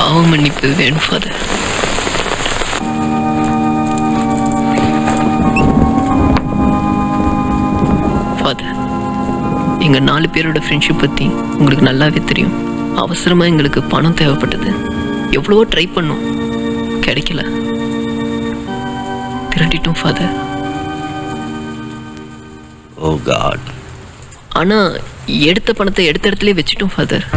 பாவ மன்னிப்பு வேணும் ஃபாதர். ஃபாதர், எங்கள் 4 பேரோட ஃப்ரெண்ட்ஷிப் பற்றி உங்களுக்கு நல்லாவே தெரியும். அவசரமாக எங்களுக்கு பணம் தேவைப்பட்டது. எவ்வளவோ ட்ரை பண்ணோம், கிடைக்கல. திரட்டிட்டோம் ஃபாதர். ஓ காட். ஆனால் எடுத்த பணத்தை எடுத்த இடத்துல வச்சுட்டோம் ஃபாதர்.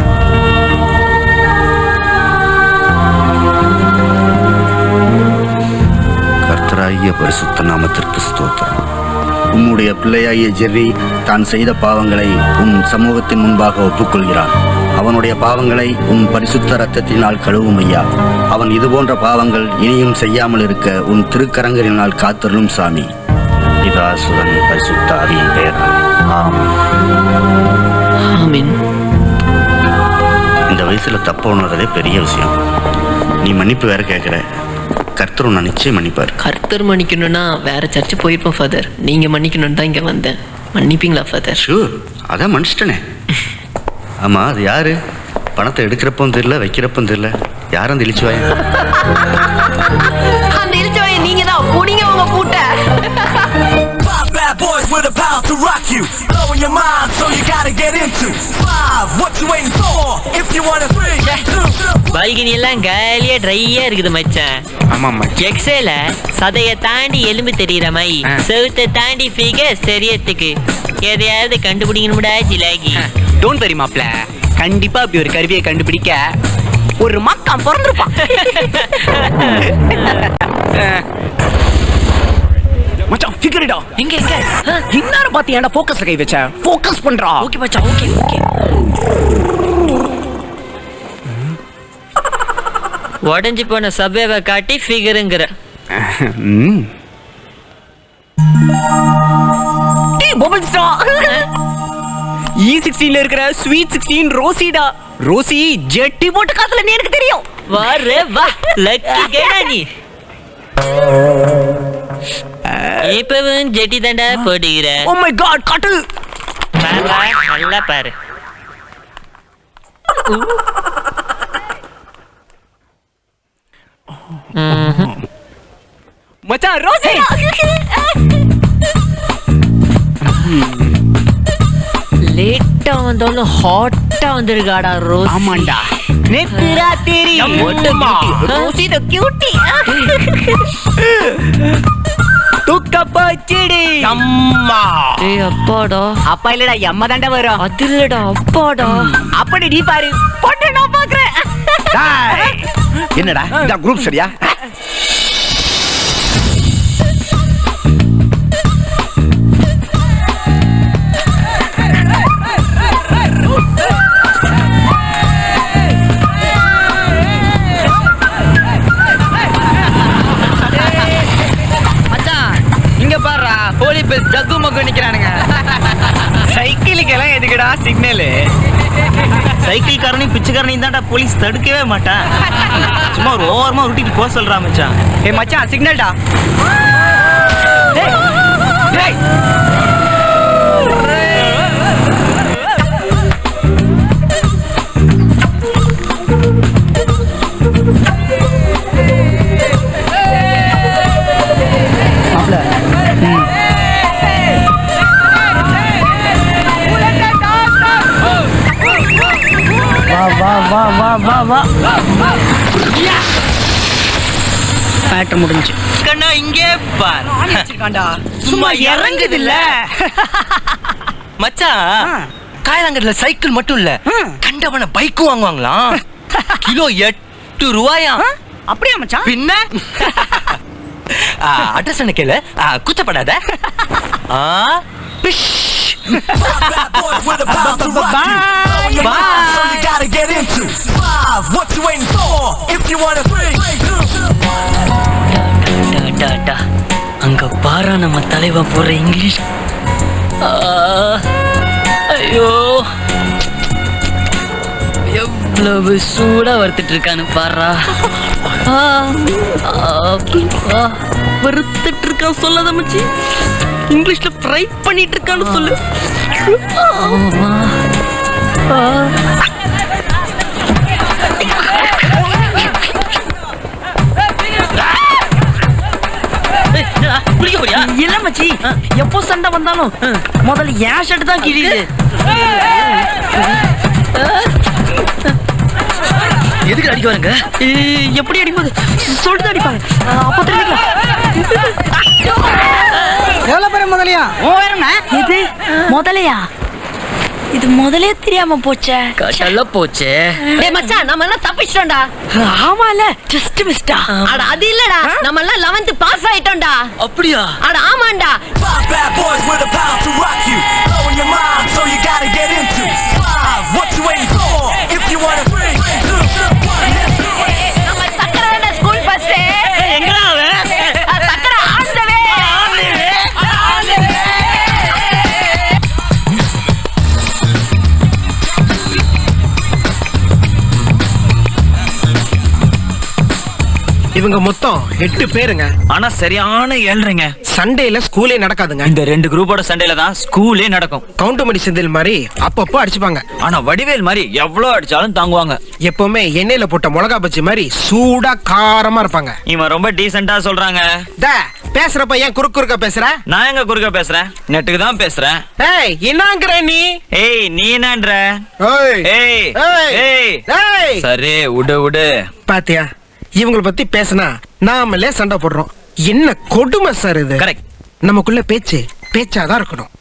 கர்த்தராகிய பரிசுத்த நாமத்திற்கு ஸ்தோத்திரம். உம்முடைய பிள்ளையாகிய ஜெர்ரி தான் செய்த பாவங்களை உன் சமூகத்தின் முன்பாக ஒப்புக்கொள்கிறான். அவனுடைய பாவங்களை உன் பரிசுத்த இரத்தத்தினால் கழுவும் ஐயா. அவன் இதுபோன்ற பாவங்கள் இனியும் செய்யாமல் இருக்க உன் திருக்கரங்களினால் காத்தருளும் சாமி. இதா சுதன் பரிசுத்த ஆவியின் பெயரால் ஆமென். ஆமென். இந்த வயசுல தப்பு உணர்றதே பெரிய விஷயம். நீ மன்னிப்பு வேற கேட்குற. கர்த்தர் உன்னை நிச்சயம் மன்னிப்பார். கர்த்தர் மன்னிக்கணும்னா வேற சர்ச்சு போயிருப்போம் ஃபாதர். நீங்க மன்னிக்கணும்னு தான் இங்க வந்தேன். மன்னிப்பீங்களா ஃபாதர்? ஷூர், அதான் மன்னிச்சிட்டனே. ஆமா, அது யாரு? பணத்தை எடுக்கிறப்பவும் தெரியல, வைக்கிறப்பவும் தெரியல. யாரும் அந்த இழிச்சுவாயன்? அந்த இழிச்சவாயன் நீங்க தான். புடிங்க உங்க பூட்ட. Boys with a power to rock you, blowing your mind, so you gotta get into 5. What you waiting for? If you wanna 3, 2. Balcony எல்லாம் காலியா ட்ரையா இருக்குது மச்சான். ஆமா எக்ஸேல சதைய தாண்டி எலும்பு தெரியற மாதிரி செவுத்தை தாண்டி ஃபிகர் தெரியறதுக்கு எதையாவது கண்டுபிடிக்கணும்டா ஜிலாகி. டோன்ட் வரி மாப்ள, கண்டிப்பா அப்படி ஒரு கருவியை கண்டுபிடிக்க ஒரு மக்கான் பிறந்திருப்பான். மச்சான் ஃபிகர்டா. எங்க எங்க இன்னார பாத்து ஏன்டா ஃபோக்கஸ்ல கை வச்ச? ஃபோக்கஸ் பண்றா. ஓகே மச்சான், ஓகே ஓகே. உடஞ்சி போன சபேவை காட்டி ஃபிகருங்கிற. பபிள்ஸ்டா. E16ல இருக்கிற ஸ்வீட் 16 ரோசிடா. ரோசி ஜெட்டி போட்டு காத்துல நீ எனக்கு தெரியும். வாரே வா, லக்கி கேடா நீ. இப்பவும் ஜெட்டி தாண்டா போடுகிற. ஓ மை காட், காட்டு. பாரு நல்லா பாரு. மச்சான் ரோசி. லேட்டா வந்தாலும் ஹாட்டா வந்திருக்காடா ரோசி. ஆமாண்டா. நேத்துரா தேரி. ரோசி த கியூட்டி. தூக்க போச்சிடி. அம்மா. ஏய் அப்பாடா. அப்பா இல்லடா, அம்மா தாண்டா வரும். அது இல்லடா அப்பாடா. அப்படி நீ பாரு. பொண்ணு நான் பாக்குறேன். என்னடா இந்த குரூப் சரியா? ஜக்கு மக்கு நிக்கிறானுங்க. சைக்கிளுக்கெல்லாம் எதுக்குடா சிக்னலு? சைக்கிள்காரனையும் பிச்சைக்காரனையும் தான்டா போலீஸ் தடுக்கவே மாட்டான். சும்மா ஒரு ஓரமா உருட்டிட்டு போக சொல்றா மச்சான். ஏ மச்சான் சிக்னல்டா. பேட்டர் முடிஞ்சு. கண்ணா இங்கே பார். சும்மா இறங்குது இல்ல மச்சான். காயலாங்கட்ல சைக்கிள் மட்டும் இல்ல, கண்டவன பைக்கும் வாங்குவாங்களாம். கிலோ 8 ரூபாயா? அப்படியா மச்சான்? பின்ன அட்ரஸ் என்ன கேளு, குச்சப்படாத. Boys with a power to rock you, blowing your mind, so you gotta get into 5. What you waiting for? If you wanna 3, 2. அங்க பாரா நம்ம தலைவன் போற இங்கிலீஷ். ஐயோ எவ்வளவு சூடா வறுத்துட்டு இருக்கான்னு பாரா. வறுத்துட்டு இருக்கான் சொல்லாத மச்சி. இங்கிலீஷ்ல ஃப்ரை பண்ணிட்டு இருக்கான்னு சொல்லு. எப்போ சண்டை வந்தாலும் முதல்ல என் ஷர்ட் தான் கிழியுது. எதுக்கு அடிக்க வரங்க? எப்படி அடிப்பது சொல்லிட்டு அடிப்பாங்க. அப்போ தெரிஞ்சுக்கலாம். எவ்வளவு பேர் முதலியா? இது முதலையா? இது முதலே தெரியாம போச்சே. கட்டல போச்சே. டேய் மச்சான், நம்ம எல்லாம் தப்பிச்சிட்டோம்டா. ஆமால, ஜஸ்ட் மிஸ்டா. அட அது இல்லடா, நம்ம எல்லாம் 11th பாஸ் ஆயிட்டோம்டா. அப்படியா? அட ஆமாண்டா. 5 bad boys with a power to rock you. Blowing your mind, so you gotta get into 5. What you waiting for? If you wanna bring 2, 1, let's do it. நம்ம சக்கரவேல ஸ்கூல் பஸ். எங்கடா அவன்? சக்கர ஆண்டவே. இவங்க மொத்தம் 8 பேருங்க. ஆனா சரியான ஏழ்றீங்க. சண்டேல ஸ்கூலே நடக்காதுங்க. இந்த 2 குரூப்போட சண்டையில தான் ஸ்கூலே நடக்கும். கவுண்டமணி செந்தில் மாதிரி அப்பப்போ அடிச்சுப்பாங்க. ஆனா வடிவேல் மாதிரி எவ்வளவு அடிச்சாலும் தாங்குவாங்க. எப்பவுமே எண்ணெயில போட்ட மிளகா பஜ்ஜி மாதிரி சூடா காரமா இருப்பாங்க. இவன் ரொம்ப டீசெண்டா சொல்றாங்க. பேசுறப்ப ஏன் குறுக்க பேசுற? நான் எங்க குறுக்க பேசுறேன்? நெட்டுக்கு தான் பேசுறேன். ஏய், என்னங்கற நீ? ஏய், நீ என்னன்ற? ஏய் ஏய் ஏய் ஏய், சரி விடு. பாத்தியா, இவங்கள பத்தி பேசினா நாமளே சண்டை போடுறோம். என்ன கொடுமை சார் இது. கரெக்ட். நமக்குள்ள பேச்சாதான் இருக்கணும்.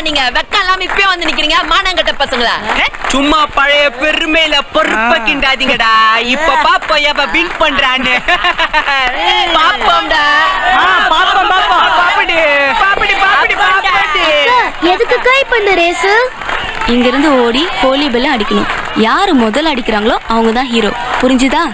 நீங்க வெக்கலாம் இப்பயே வந்து நிக்கிறீங்க மானங்கட்ட பசங்களா. சும்மா பழைய பெருமையில பொறுப்ப கிண்டாதீங்கடா. இப்ப பாப்பா எவ வின் பண்றான்னு. பாப்போம்டா. எதுக்கு கை பண்ண ரேஸ்? இங்க இருந்து ஓடி ஹோலி பெல் அடிக்கணும். யாரு முதல்ல அடிக்கிறாங்களோ அவங்க தான் ஹீரோ. புரிஞ்சுதா?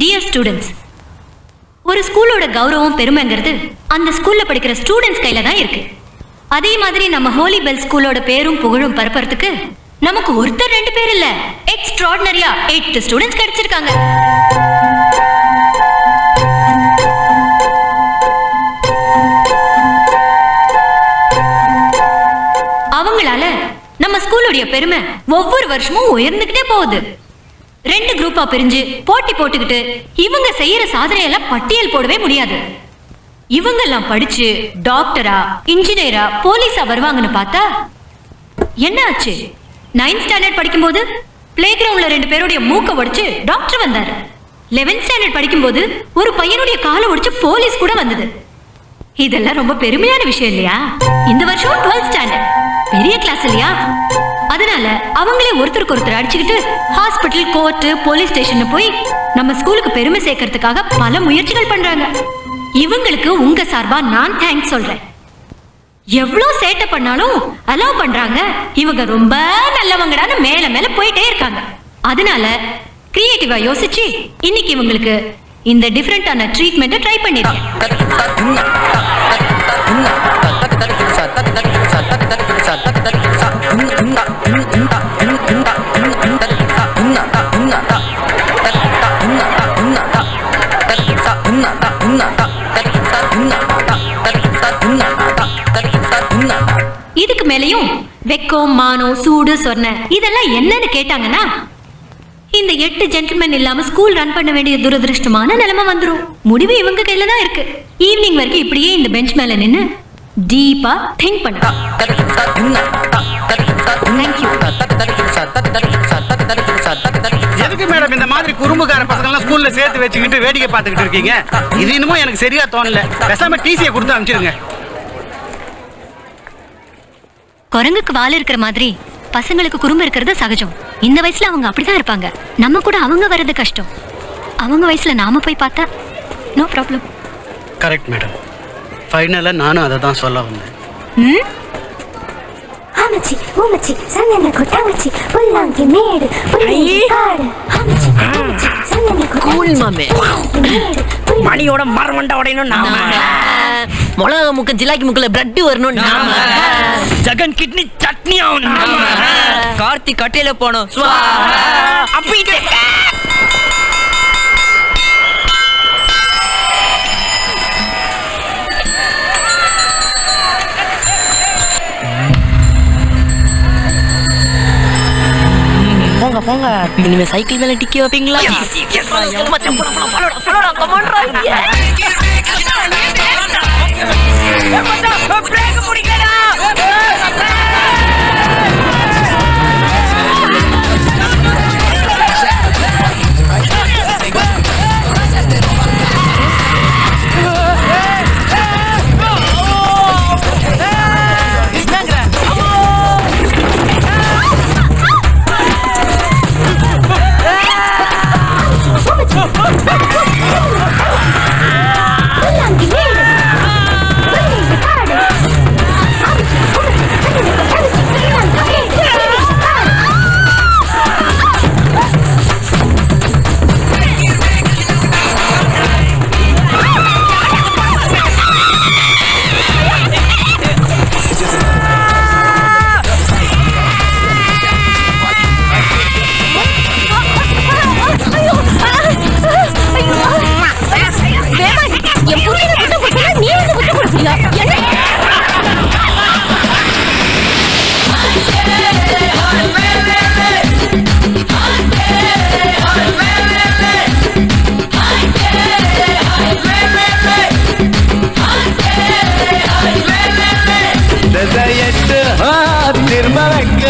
டியர் ஸ்டூடெண்ட்ஸ், ஒரு ஸ்கூலோட கௌரவம் பெருமைங்கிறது அந்த ஸ்கூல்ல படிக்கிற ஸ்டூடெண்ட்ஸ் கையில தான் இருக்கு. அதே மாதிரி நம்ம ஹோலி பெல் ஸ்கூலோட பேரும் புகழும் பரப்புறதுக்கு நமக்கு ஒருத்தர் 2 பேர் இல்ல, எக்ஸ்ட்ராடினரியா 8 ஸ்டூடெண்ட்ஸ் கிடைச்சிருக்காங்க. அவங்களால நம்ம ஸ்கூலுடைய பெருமை ஒவ்வொரு வருஷமும் உயர்ந்துகிட்டே போகுது. 2 குரூப்பா பிரிஞ்சு போட்டி போட்டுக்கிட்டு இவங்க செய்யற சாதனையெல்லாம் பட்டியல் போடவே முடியாது. இவங்க எல்லாம் படிச்சு டாக்டரா, இன்ஜினியரா, போலீஸா வருவாங்கன்னு பார்த்தா என்ன ஆச்சு? 9th ஸ்டாண்டர்ட் படிக்கும்போது பிளே கிரவுண்ட்ல 2 பேருடைய மூக்க உடைச்சு டாக்டர் வந்தாரு. 11th ஸ்டாண்டர்ட் படிக்கும்போது ஒரு பையனுடைய காலை உடைச்சு போலீஸ் கூட வந்தது. இதெல்லாம் ரொம்ப பெருமையான விஷயம் இல்லையா? இந்த வருஷம் 12th ஸ்டாண்டர்ட், பெரிய கிளாஸ் இல்லையா? அதனால அவங்களே ஒருத்தருக்கு ஒருத்தர் அடிச்சுக்கிட்டு ஹாஸ்பிட்டல், கோர்ட், போலீஸ் ஸ்டேஷன் போய் நம்ம ஸ்கூலுக்கு பெருமை சேர்க்கறதுக்காக பல முயற்சிகள் பண்றாங்க. இவங்களுக்கு உங்க சார்பா நான் தேங்க்ஸ் சொல்றேன். எவ்வளவு சேட்டை பண்ணாலும் அலோவ் பண்றாங்க. இவங்க ரொம்ப நல்லவங்கடான்னு மேல மேல போயிட்டே இருக்காங்க. அதனால கிரியேட்டிவா யோசிச்சு இன்னைக்கு இவங்களுக்கு இந்த டிஃபரெண்டான ட்ரீட்மெண்ட்டை ட்ரை பண்ணிருக்கேன். இதுக்கு மேலையும் வெக்கம், மானம், சூடு, சொன்ன இதெல்லாம் என்னன்னு கேட்டாங்கன்னா இந்த 8 ஜென்டில்மேன் இல்லாம ஸ்கூல் ரன் பண்ண வேண்டிய துரதிருஷ்டமான நிலைமை வந்துரும். முடிவு இவங்க கையில தான் இருக்கு. ஈவினிங் வரைக்கும் இப்படியே இந்த பெஞ்ச் மேல நின்னு டீப்பா திங்க் பண்ணுங்க. எதுக்கு மேடம் இந்த மாதிரி குறும்புக்கார பசங்க எல்லாம் ஸ்கூல்ல சேர்த்து வச்சுக்கிட்டு வேடிக்கை பார்த்துக்கிட்டு இருக்கீங்க? இது இன்னமும் எனக்கு சரியா தோணல. பேசாம டிசியை கொடுத்து அனுப்பிச்சிருங்க. குரங்குக்கு வால் இருக்கிற மாதிரி பசங்களுக்கு குறும்பு இருக்கிறது சகஜம். இந்த வயசுல அவங்க அப்படிதான் இருப்பாங்க. நம்ம கூட அவங்க வர்றது கஷ்டம். அவங்க வயசுல நாம போய் பார்த்தா நோ ப்ராப்ளம். Correct madam. ஃபைனலா நானும் அதை தான் சொல்ல வந்தேன். ஆமச்சி ஓமச்சி சங்கன கொட்டாமச்சி புல்லாங்கி மேடு புல்லாங்கி காடு ஆமச்சி ஓமச்சி சங்கன கூல் மாமே. மணியோட மரமண்டை உடையணும் நாம. மிளகா முக்க ஜிலாக்கி முக்கல பிரெட் வரணும் நாம. ஜகன் கிட்னி சட்னி ஆகணும் நாம. கார்த்திக் கட்டையில போனோம். அப்பீட்டே போங்க போங்க. இனிமே சைக்கிள் மேல டிக்கி வைப்பீங்களா? திரும்ப வைக்க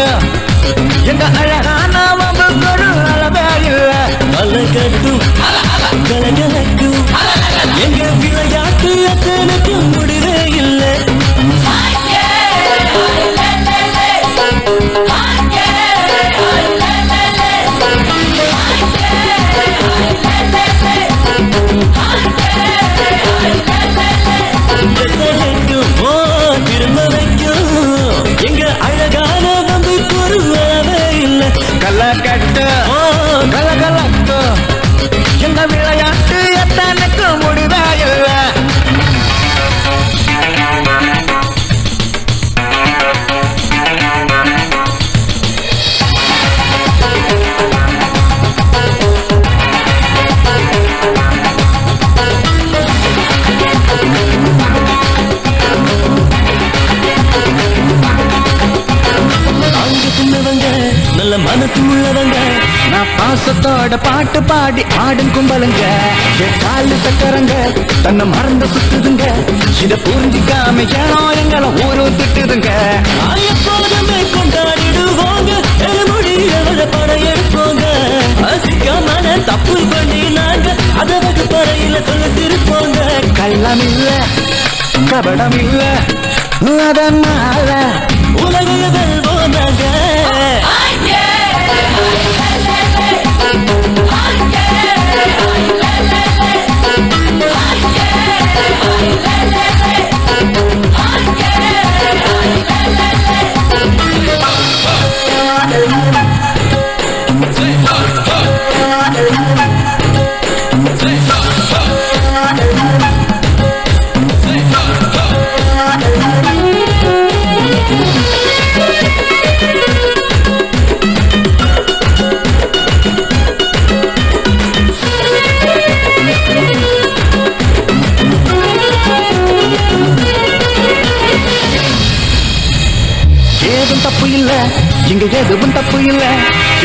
எங்க அழகான அழகட்டும் கலகலக்கும் எங்க விளையாட்டு அத்தனுக்கு முடிவே இல்லை. திரும்ப வைக்கும் எங்க அழகான நம்பிக்கை ஒரு அளவே இல்லை. கலக்கட்டு கலகலக்கு எங்க விளையாட்டு எத்தனுக்கு முடிவே இல்லை. நல்ல மனசு உள்ளவங்க பாசத்தோட பாட்டு பாடி ஆடும் கும்பலுங்க காலு சக்கரங்க தன்னை மறந்து சுத்துதுங்க இத புரிஞ்சிக்காம ஏனோ எங்களை ஊரும் திட்டுதுங்க எப்போதுமே கொண்டாடிடுவோங்க மொழியோட படையெடுப்போங்க அசிக்காம தப்பு பண்ணி நாங்க அத வகுப்பறையில சொல்ல திருப்போங்க கள்ளம் இல்ல கபடம் இல்ல அதனால உலகைய வெல்வோம் நாங்க இங்க எதுவும் தப்பு இல்ல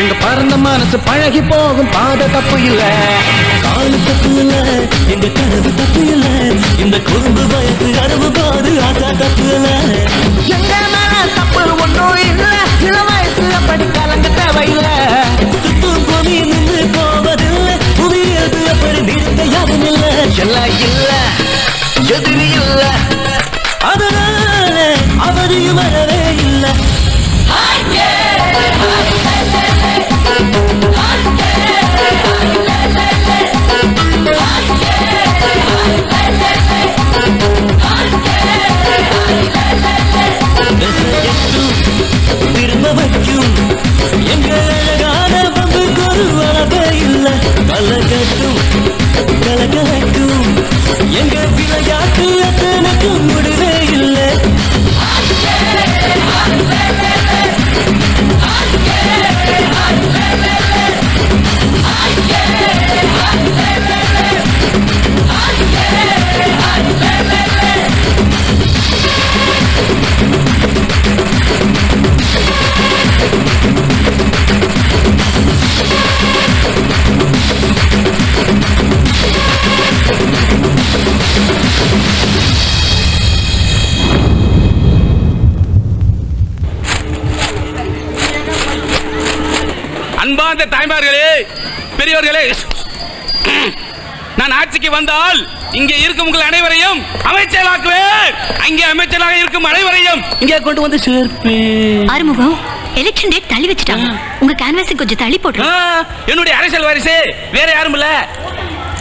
எங்க பறந்த மனசு பழகி போகும் பாத தப்பு இல்ல காலு தப்பு இல்ல எங்க கனவு தப்பு இல்ல இந்த குறும்பு வயசு அறுவு போது ஆசா தப்பு இல்ல எங்க மேல தப்பு ஒன்றும் இல்ல சில வயசு அப்படி கலங்க தேவையில்ல சுத்தும் பூமி நின்று போவதில்லை புவியது அப்படி நிறுத்த யாரும் இல்ல எல்லாம் இல்ல எதிரி இல்ல அதனால அவரையும் வரவே இல்லை திரும்ப வைக்கும் எங்க அழகான பம்புக்கு ஒரு வளவே இல்லை கலகட்டும் கலகட்டும் எங்க விளையாட்டு அத்தனுக்கு முடிவே இல்லை அன்பார்ந்த தாய்மார்களே, பெரியவர்களே, நான் ஆட்சிக்கு வந்தால் இங்கே இருக்கும் உங்கள் அனைவரையும் அமைச்சராக்குவேன். அங்கே அமைச்சராக இருக்கும் அனைவரையும் இங்கே கொண்டு வந்து சேர்ப்பேன். ஆறுமுகம், எலெக்ஷன் டேட் தள்ளி வச்சுட்டாங்க. உங்க கேன்வாஸ் கொஞ்சம் தள்ளி போட்டு. என்னுடைய அரசியல் வாரிசு வேற யாரும் இல்ல,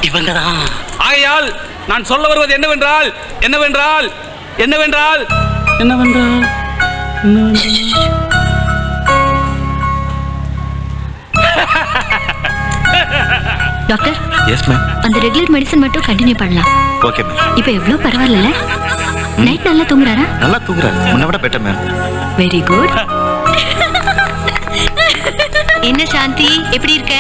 இவங்கதான். ஆகையால் நான் சொல்ல வருவது என்னவென்றால் என்னவென்றால் என்னவென்றால் என்னவென்றால் டாக்டர், எஸ் மேம். அந்த ரெகுலர் மெடிசன் மட்டும் கண்டினியூ பண்ணலாம். Okay ma'am. இப்போ எவ்வளவு பரவாயில்ல? நைட் நல்லா தூங்குறாரா? நல்லா தூங்குறாரு, முன்ன விட பெட்டர் மேம். Very good. என்ன சாந்தி, எப்படி இருக்க?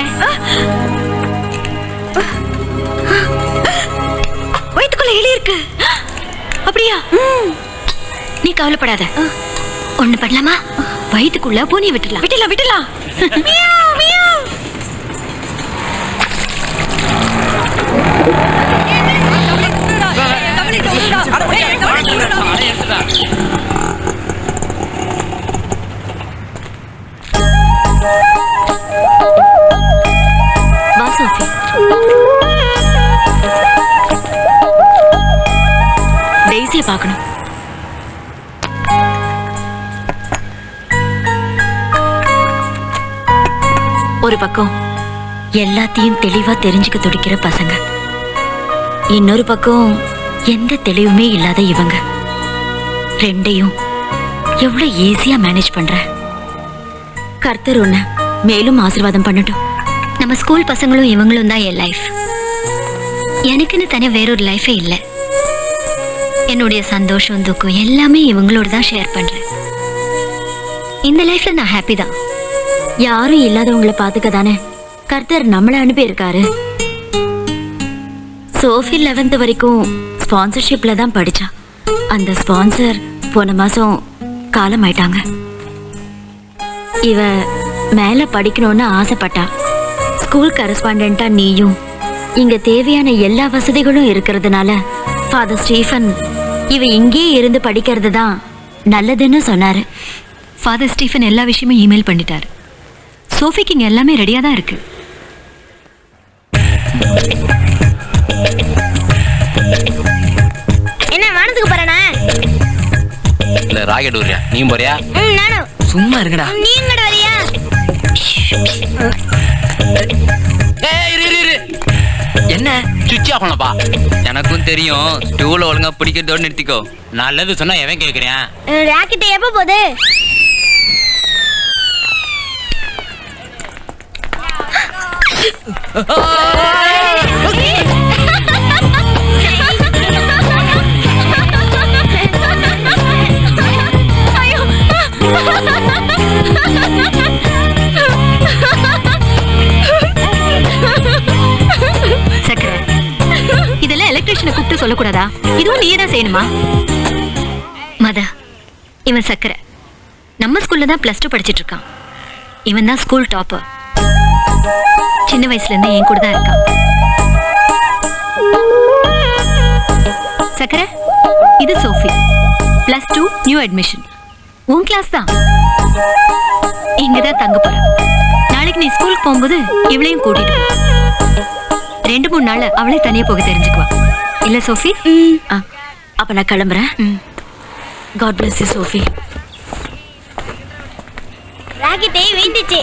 வயித்துக்குள்ள எலி இருக்கு. அப்படியா? நீ கவலைப்படாத. ஒண்ணு பண்ணலாமா? வயித்துக்குள்ள பூனி விட்டுலாம். விட்டுலாம் விட்டுலாம். டெய்ஸிய பார்க்கணும். ஒரு பக்கம் எல்லாத்தையும் தெளிவா தெரிஞ்சுக்க துடிக்கிற பசங்க, இன்னொரு பக்கம் எந்த தெளிவுமே இல்லாத இவங்க. ரெண்டையும் எவ்வளவு ஈஸியா மேனேஜ் பண்ற. கர்த்தர் உன்னை மேலும் ஆசீர்வாதம் பண்ணட்டும். நம்ம ஸ்கூல் பசங்களும் இவங்களும் தான் என் லைஃப். எனக்குன்னு தனியா வேறொரு லைஃபே இல்லை. என்னுடைய சந்தோஷம் துக்கம் எல்லாமே இவங்களோட தான் ஷேர் பண்றேன். இந்த லைஃப்ல நான் ஹாப்பி தான். யாரும் இல்லாதவங்களை பாத்துக்க தானே கர்த்தர் நம்மளை அனுப்பி இருக்காரு. சோஃபி 11th வரைக்கும் ஸ்பான்சர்ஷிப்ல தான் படிச்சா. அந்த ஸ்பான்சர் போன மாசம் காலம் ஆயிட்டாங்க. இவ மேல படிக்கணும்னு ஆசைப்பட்டா. ஸ்கூல் கரஸ்பாண்டா நீயும் இங்க தேவையான எல்லா வசதிகளும் இருக்கிறதுனால ஃபாதர் ஸ்டீஃபன் இவ இங்கே இருந்து படிக்கிறது தான் நல்லதுன்னு சொன்னாரு. ஃபாதர் ஸ்டீஃபன் எல்லா விஷயமும் இமெயில் பண்ணிட்டாரு. சோஃபிக்கு இங்க எல்லாமே ரெடியா தான் இருக்கு. என்ன வானத்துக்கு போறேனா? இல்ல ராக்கெட் வரியா? நீ போறியா? நானும். சும்மா இருங்கடா. நீ எங்கட வரியா? என்ன சுவிட்ச் ஆஃப் பண்ணப்பா? எனக்கும் தெரியும். ஸ்டூல ஒழுங்கா பிடிக்கிறதோட நிறுத்திக்கோ. நல்லது சொன்னா எவன் கேக்குறேன்? ராக்கெட் எப்ப போகுது? சக்கரை, இதெல்லாம் எலக்ட்ரிஷியனை கூப்பிட்டு சொல்லக்கூடாதா? இதுவும் நீயே தான் செய்யணுமா? மதா, இவன் சக்கரை நம்ம ஸ்கூல்ல தான் +2 படிச்சிட்டு இருக்கான். இவன் தான் ஸ்கூல் டாப்பர். சின்ன வயசுல இருந்து என் கூட தான் இருக்கான். சக்கரை, இது சோஃபி, +2 நியூ அட்மிஷன். உன் கிளாஸ் தான். இங்கதான் தங்க போற. நாளைக்கு நீ ஸ்கூலுக்கு போகும்போது இவளையும் கூட்டிட்டு போ. 2-3 நாள்ல அவளே தனியா போக தெரிஞ்சுக்குவா. இல்ல சோஃபி? அப்ப நான் கிளம்புறேன். God bless you Sophie. Rocket வீந்துச்சு.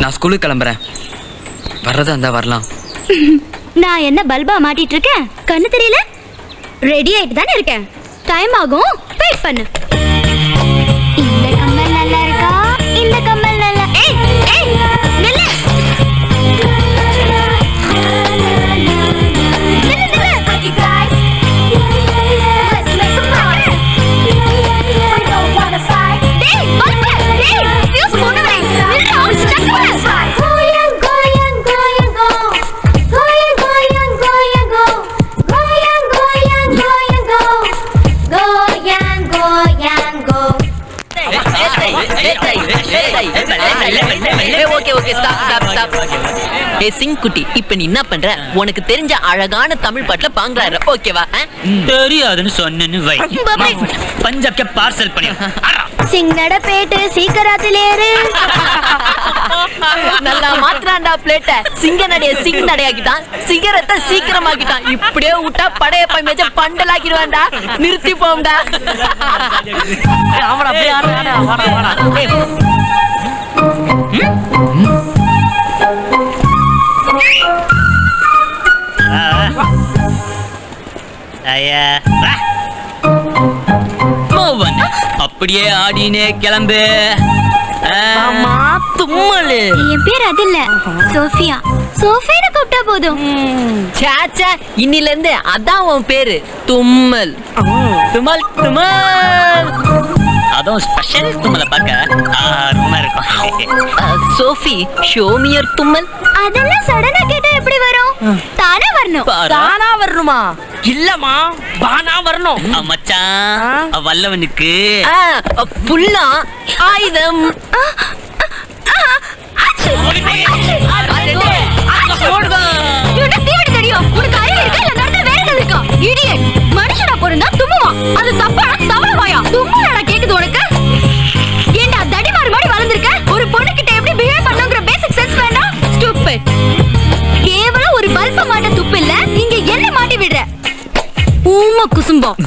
நான் ஸ்கூலுக்கு கிளம்புறேன். வர்றதா இருந்தா வரலாம். நான் என்ன பல்பா மாட்டிட்டு இருக்கேன்? கண்ணு தெரியல? ரெடி ஆயிட்டு தானே இருக்கேன். டைம் ஆகும், வெயிட் பண்ணு. இந்த கம்மல் நல்லா இருக்கா? இந்த கம்மல் நல்லா. ஏய் ஏய் நில்லு. சிங்குட்டி, இப்ப நீ என்ன பண்ற? உனக்கு தெரிஞ்ச அழகான தமிழ் பாட்டுல பாங்குறாரு, ஓகேவா? தெரியாதுன்னு சொன்னு வை. பஞ்சாப்க்கு பார்சல் பண்ணி சிங்கட பேட்டு சீக்கிரத்திலேரு. நல்லா மாத்திராண்டா பிளேட்ட. சிங்க நடைய சிங் நடையாக்கிட்டான், சிகரத்தை சீக்கிரமாக்கிட்டான். இப்படியே விட்டா படையப்ப மேஜ பண்டலாக்கிடுவான்டா. நிறுத்தி போம்டா. அப்படியே ஆடினே கிளம்பு. தும்மலு. என் பேர் அது இல்ல, சோஃபியா. சோஃபியா கூப்பிட்டா போதும். சாச்சா, இன்னில இருந்து அதான் உன் பேரு, தும்மல். தும்மல் தும்மல். அதுவும் ஸ்பெஷல் தும்மல பார்க்க ஆர்வமா இருக்கும். சோஃபி, ஷோ மீ யுவர் தும்மல். அதெல்லாம் சடனா கேட்டா எப்படி வரும்? தானா வரணும். தானா வரணுமா? இல்லம்மா, பானா வரணும். மச்சான், வல்லவனுக்கு புல்லா ஆயுதம். மனுஷனா பொருந்தா தும்முவான். அது தப்பான தவளவாயா? தும்முடா கேக்குது உனக்கு? ஏண்டா தடிமாறு மாதிரி வளர்ந்திருக்க? ஒரு பொண்ணு கிட்ட எப்படி பிஹேவ் பண்ணுங்கிற பேசிக் சென்ஸ் வேண்டாம்? ஸ்டூபிட். கேவலம் ஒரு பல்ப மாட்ட துப்பு இல்ல, இங்க என்ன மாட்டி விடுற? ஊம குசும்பம்.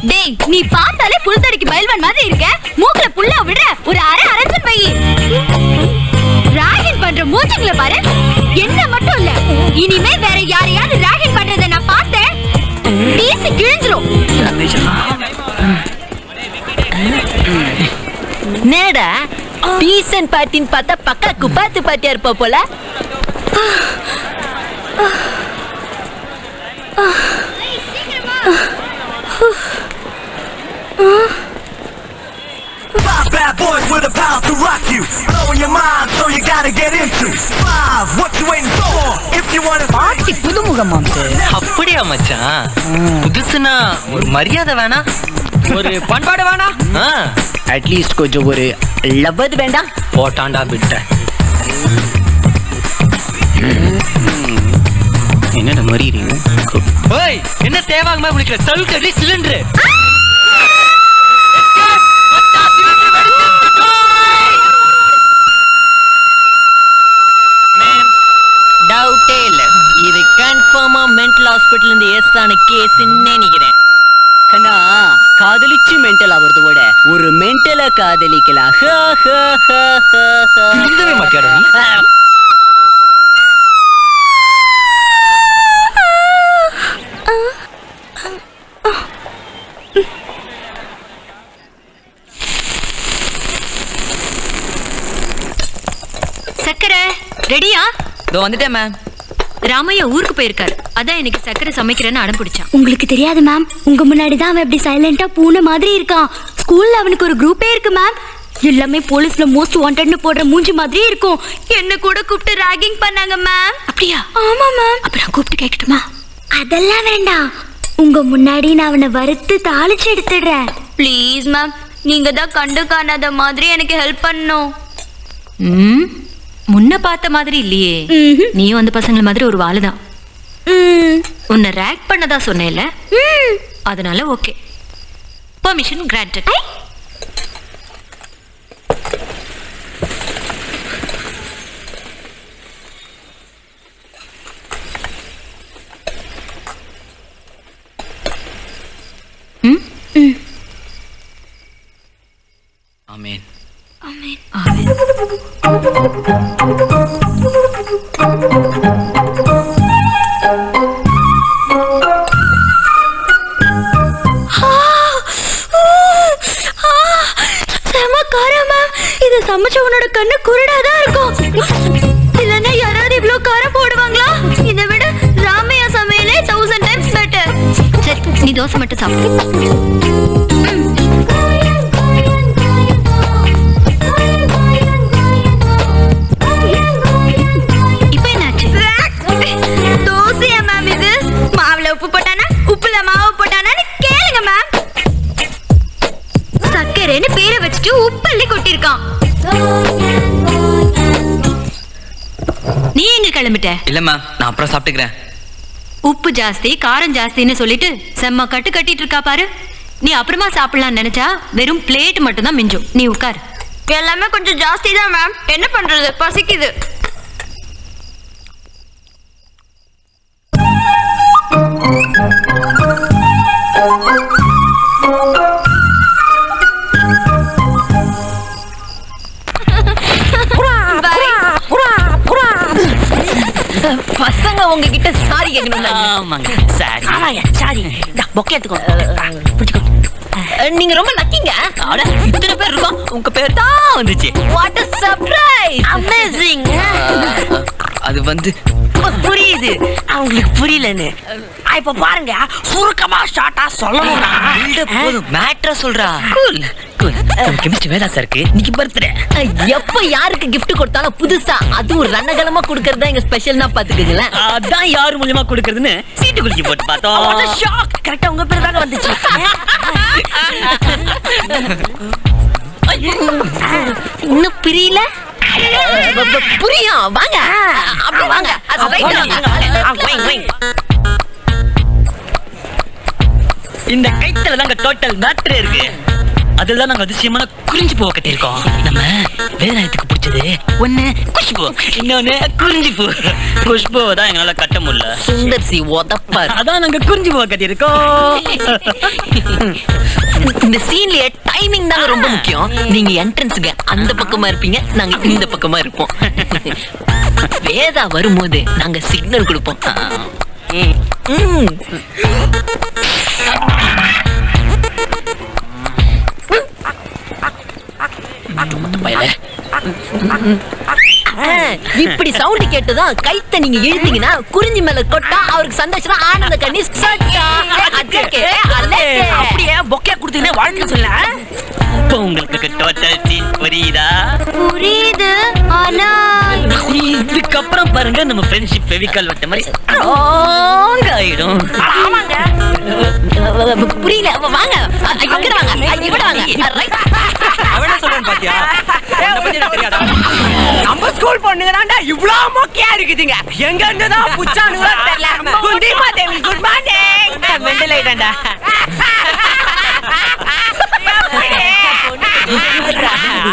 டேய், நீ பார்த்தாலே புல்தடிக்கு பயில்வான் மாதிரி இருக்க. மூக்குல புல்லா விடுற. ஒரு அரை அரஞ்சன் வை. ராகிங் பண்ற மூஞ்சிங்கள பாரு. என்ன மட்டும் இல்ல, இனிமே வேற யாரையாவது ராகிங் பண்றதை நான் பார்த்தேன், பேசி கிழிஞ்சிரும். நேடா டீசன்ட் பார்ட்டின்னு பார்த்தா பக்கா குப்பாத்து பார்ட்டியா இருப்பா போல. பாட்டி புதுமுகம் மாம்சு. அப்படியா மச்சான்? புதுசுனா ஒரு மரியாதை வேணா, ஒரு பண்பாடு வேணா, அட்லீஸ்ட் கொஞ்சம் ஒரு லவ்வது வேண்டாம். போட்டாண்டா விட்ட. என்னடா மாதிரி ஓய், என்ன தேவாங்கமா விളിக்கிற? சவுக்கடி சிலிண்டர். டவுட்டே இல்ல, இது கன்ஃபார்மா மென்டல் ஹாஸ்பிட்டல் இருந்து எஸ் ஆன கேஸ் நினைக்கிறேன். கண்ணா, காதலிச்சு மென்டல் ஆவறத விட ஒரு மென்டலா காதலிக்கலாம். திருந்தவே மாட்டியாடா நீ? சக்கரை ரெடியா? இதோ வந்துட்டேன் மேம். ராமையா ஊருக்கு போயிருக்காரு, அதான் எனக்கு சக்கரை சமைக்கிறேன்னு அடம் பிடிச்சான். உங்களுக்கு தெரியாது மேம், உங்க முன்னாடி தான் அவன் இப்படி சைலண்டா பூனை மாதிரி இருக்கான். ஸ்கூல்ல அவனுக்கு ஒரு குரூப்பே இருக்கு மேம். எல்லாமே போலீஸ்ல மோஸ்ட் வாண்டட்னு போடுற மூஞ்சி மாதிரி இருக்கும். என்ன கூட கூப்பிட்டு ராகிங் பண்ணாங்க மேம். அப்படியா? ஆமா மேம். அப்புறம் கூப்பிட்டு கேட்கட்டுமா? அதெல்லாம் வேண்டாம், உங்க முன்னாடி நான் அவனை வறுத்து தாளிச்சு எடுத்துடுறேன். ப்ளீஸ் மேம், நீங்க தான் கண்டு காணாத மாதிரி எனக்கு ஹெல்ப் பண்ணணும். முன்ன பார்த்த மாதிரி இல்லையே. நீயும் அந்த பசங்கள மாதிரி ஒரு வாளுதான். உன்னை ரேக் பண்ணதா சொன்னேல, அதனால ஓகே, பெர்மிஷன் கிராண்டட். ஆமென். ஆமென். ஆமென். இத சமைச்ச உன்னோட கண்ணு குருடாதான் இருக்கும். இல்லன்னா யாராவது இவ்ளோ காரம் போடுவாங்களா? இதை விட ராமையா சமையலே 1000 times better. சரி, நீ தோசை மட்டும் சாப்பிடு. இப்ப என்னாச்சு? தோசையா மேம் இது? மாவுல உப்பு போட்டானா, உப்புல மாவு போட்டானான்னு கேளுங்க மேம். சக்கரைன்னு பேரை வச்சுட்டு உப்பள்ளி கொட்டிருக்கான். நீ எங்க கிளம்பிட்ட? இல்ல மேம், நான் அப்புறம் சாப்பிட்டுக்கிறேன். உப்பு ஜாஸ்தி காரம் ஜாஸ்தின்னு சொல்லிட்டு செம்ம கட்டு கட்டிட்டு இருக்கா பாரு. நீ அப்புறமா சாப்பிடலாம்னு நினைச்சா வெறும் பிளேட் மட்டும் தான் மிஞ்சும். நீ உட்கார். எல்லாமே கொஞ்சம் ஜாஸ்தி தான் மேம். என்ன பண்றது, பசிக்குது. பசங்க உங்ககிட்ட சாரி கேட்கணும். ஆமாங்க, சாரி. சாரி, பொக்கே எடுத்துக்கோ. நீங்க ரொம்ப லக்கிங்க. இத்தனை பேர் இருக்கோம், உங்க பேர் தான் வந்துச்சு. What a surprise, amazing. அது வந்து புரியுது, அவங்களுக்கு புரியலன்னு. இப்ப பாருங்க, சுருக்கமா ஷார்ட்டா சொல்லணும்னா போதும், மேட்டரா சொல்றா. Cool cool. கெமிஸ்ட்ரி வேதா சாருக்கு இன்னைக்கு பர்த்டே. எப்ப யாருக்கு கிஃப்ட் கொடுத்தாலும் புதுசா அது ஒரு ரணகலமா கொடுக்கறது எங்க ஸ்பெஷல்னா பாத்துக்கீங்களேன். அதான் யாரு மூலியமா கொடுக்கறதுன்னு சீட்டு குலுக்கி போட்டு பார்த்தோம். ஷாக், கரெக்டா உங்க பேர் தாங்க வந்துச்சு. இன்னும் புரியல? புரியும், வாங்க அப்படி வாங்க. இந்த கைத்துல தாங்க டோட்டல் மேட்டர் இருக்கு. அதுலதான் நாங்க அதிசயமான குறிஞ்சி பூவை கட்டியிருக்கோம். நம்ம வேதநாயகத்துக்கு பிடிச்சது ஒண்ணு குஷ்பு, இன்னொன்னு குறிஞ்சி பூ. குஷ்புவை தான் எங்களால கட்ட முடியல. சுந்தர்சி உதப்பார், அதான் நாங்க குறிஞ்சி பூவை கட்டியிருக்கோம். இந்த சீன்லயே டைமிங் தாங்க ரொம்ப முக்கியம். நீங்க என்ட்ரன்ஸுக்கு அந்த பக்கமா இருப்பீங்க, நாங்க இந்த பக்கமா இருப்போம். வேதா வரும்போது நாங்க சிக்னல் கொடுப்போம். இப்படி சவுண்ட் கேட்டுதான் கைத்த நீங்க இழுத்தீங்கன்னா குறிஞ்சி மேல கொட்டா அவருக்கு சந்தோஷமா ஆனந்த கண்ணி அப்படியே பொக்கே கொடுத்தீங்கன்னா வாழ்க்கை சொல்ல. இப்போ உங்களுக்கு டோட்டல் சீன் புரியுதா? புரியுது ஆனா இதுக்கப்புறம் பாருங்க நம்ம ஃப்ரெண்ட்ஷிப் ஃபெவிகால் வட்ட மாதிரி ஸ்ட்ராங் ஆயிடும். புரியல வாங்க இங்க வாங்க இங்க வாங்க ரைட். அவன சொல்றேன் பாத்தியா? என்ன பத்தி எனக்கு தெரியாதா? நம்ம ஸ்கூல் பொண்ணுங்க தான்டா இவ்ளோ மொக்கையா இருக்குதுங்க. எங்க இருந்து தான் புச்சானுங்களோ தெரியல. Good morning good morning. Mental ஐடண்டா.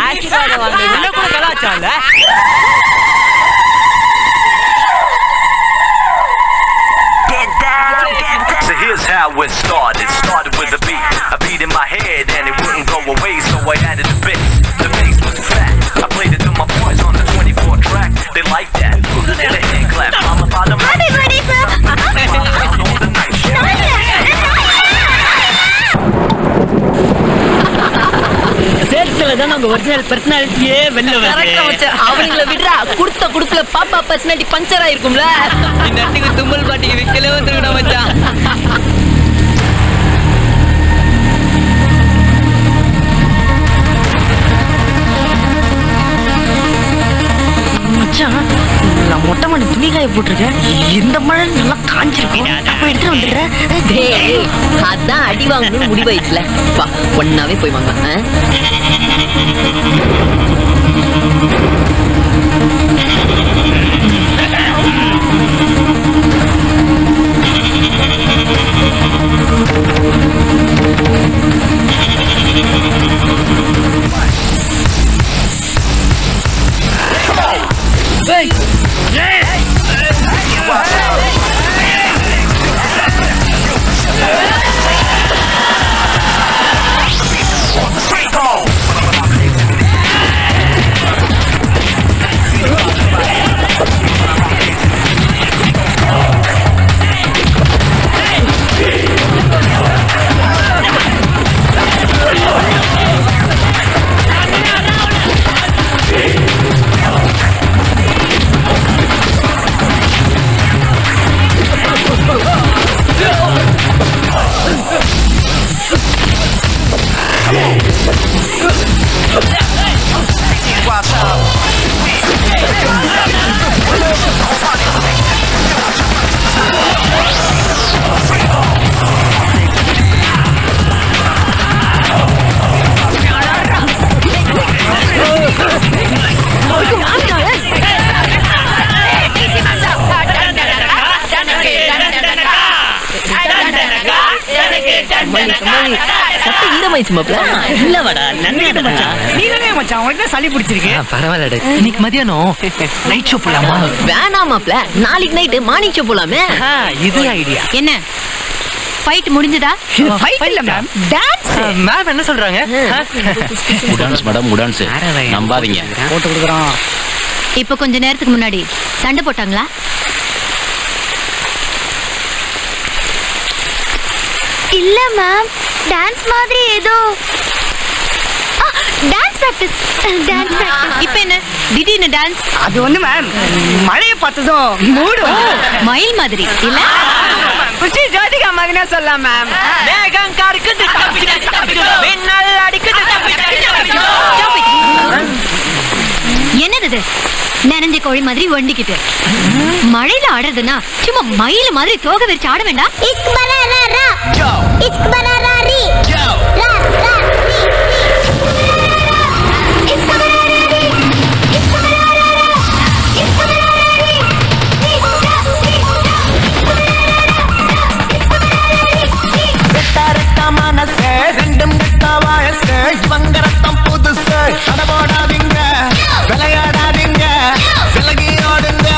ஆசிர்வாதம் வாங்க. உள்ள கூட கலாச்சாரல. So here's how it started. Started with a beat in my head, and it wouldn't go away, so I added a bass. The bass was fat. I played it to my boys on the 24 track. They liked that. Did a hand clap. Mama found them. ready sir. On the night shift. சேர்த்துல தான் நம்ம original பர்சனாலிட்டியே வெளில வருது. அவங்கள விடுறா குடுத்த குடுக்கல பாப்பா personality puncture ஆயிருக்கும்ல. இந்த இடத்துக்கு தும்மல் பாட்டிக்கு விக்கலே வந்துருக்கணும் மச்சான். நான் மொட்டை மாடி துணி காய போட்டிருக்கேன். இந்த மழை நல்லா காஞ்சிருக்கும். அப்ப எடுத்துட்டு வந்துடுறேன். அதான் அடி வாங்கணும்னு முடிவாயிடுச்சுல. வா ஒன்னாவே போய் வாங்க. சட்ட ஈரமாயிடுச்சு மாப்ள. இல்ல வாடா நன்றிட்ட மச்சான். நீங்க மச்சான் உனக்கு சளி பிடிச்சிருக்கு. பரவாயில்லடா. இன்னைக்கு மதியானம் நைட் ஷோ போலாமா? வேணாம் மாப்ள. நாளைக்கு நைட்டு மார்னிங் ஷோ போலாமே. இது ஐடியா. என்ன ஃபைட் முடிஞ்சதா? ஃபைட் இல்ல மேம், டான்ஸ். மேம் என்ன சொல்றாங்க? உடான்ஸ் மேடம் உடான்ஸ். நம்பாதீங்க. போட்டு கொடுக்குறோம். இப்ப கொஞ்ச நேரத்துக்கு முன்னாடி சண்டை போட்டாங்களா? இல்ல மேம், டான்ஸ் மாதிரி ஏதோ டான்ஸ் பிராக்டிஸ். Dance practice. இப்ப என்ன திடீர்னு டான்ஸ்? அது வந்து மேம் மழையை பார்த்ததும் மூடும். மயில் மாதிரி இல்ல? குஷி ஜோதிகா மகனே சொல்லலாம் மேம். வேகம் காருக்கு மின்னல் அடிக்குது. என்னது இது? நனைஞ்ச கோழி மாதிரி வண்டிக்கிட்டு மழையில ஆடுறதுன்னா சும்மா மயில் மாதிரி தோகை விரிச்சு ஆட வேண்டாம். ரெண்டும் கெட்ட வயசு இவங்க ரத்தம் புதுசு. அடபோடாதீங்க, விளையாடாதீங்க, விலகி ஓடுங்க.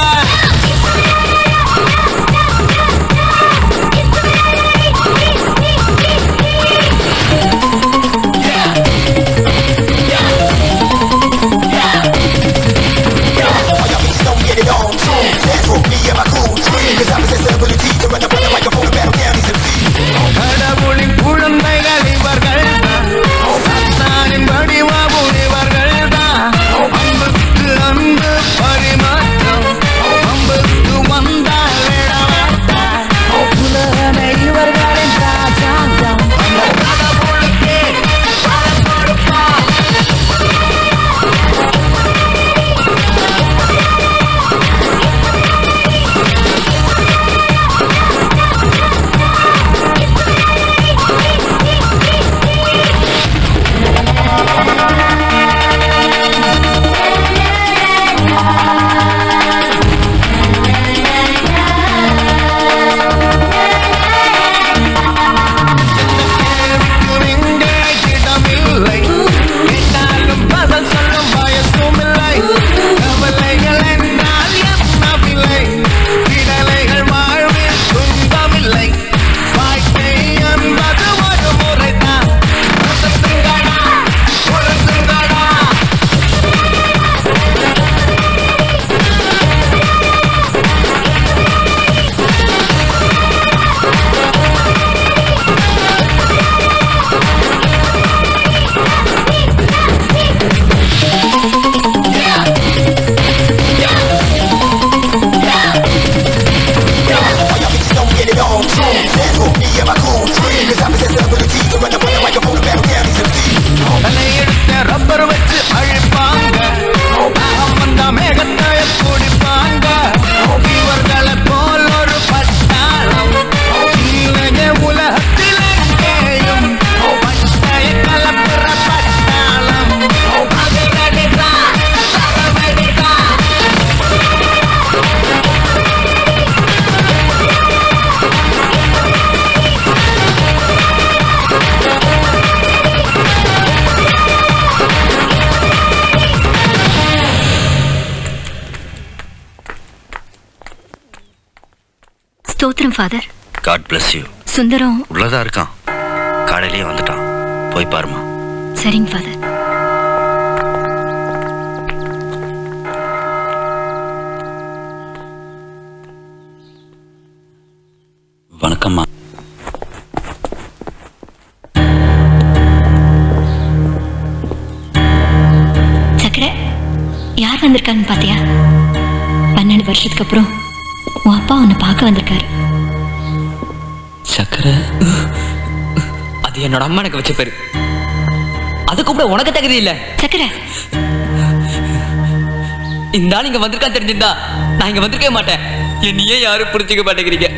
ஸ்தோத்திரம் father. God bless you. Sundaram உள்ளதா இருக்கான், காலையிலேயே வந்துட்டான், போய் பாருமா. சரிங்க ஃபாதர். வணக்கம்மா. சக்கரை, யார் வந்திருக்கான்னு பாத்தியா? 12 வருஷத்துக்கு அப்புறம் உன் அப்பா உன்னை பார்க்க வந்திருக்காரு. சக்கரை, அது என்னோட அம்மா எனக்கு வச்ச பேரு. அது கூப்பிட உனக்கு தகுதி இல்ல. சக்கரை, இந்த ஆள் இங்க வந்திருக்கான்னு தெரிஞ்சிருந்தா நான் இங்க வந்திருக்கவே மாட்டேன். என்னையே யாரும் புரிஞ்சுக்க மாட்டேங்கிறீங்க.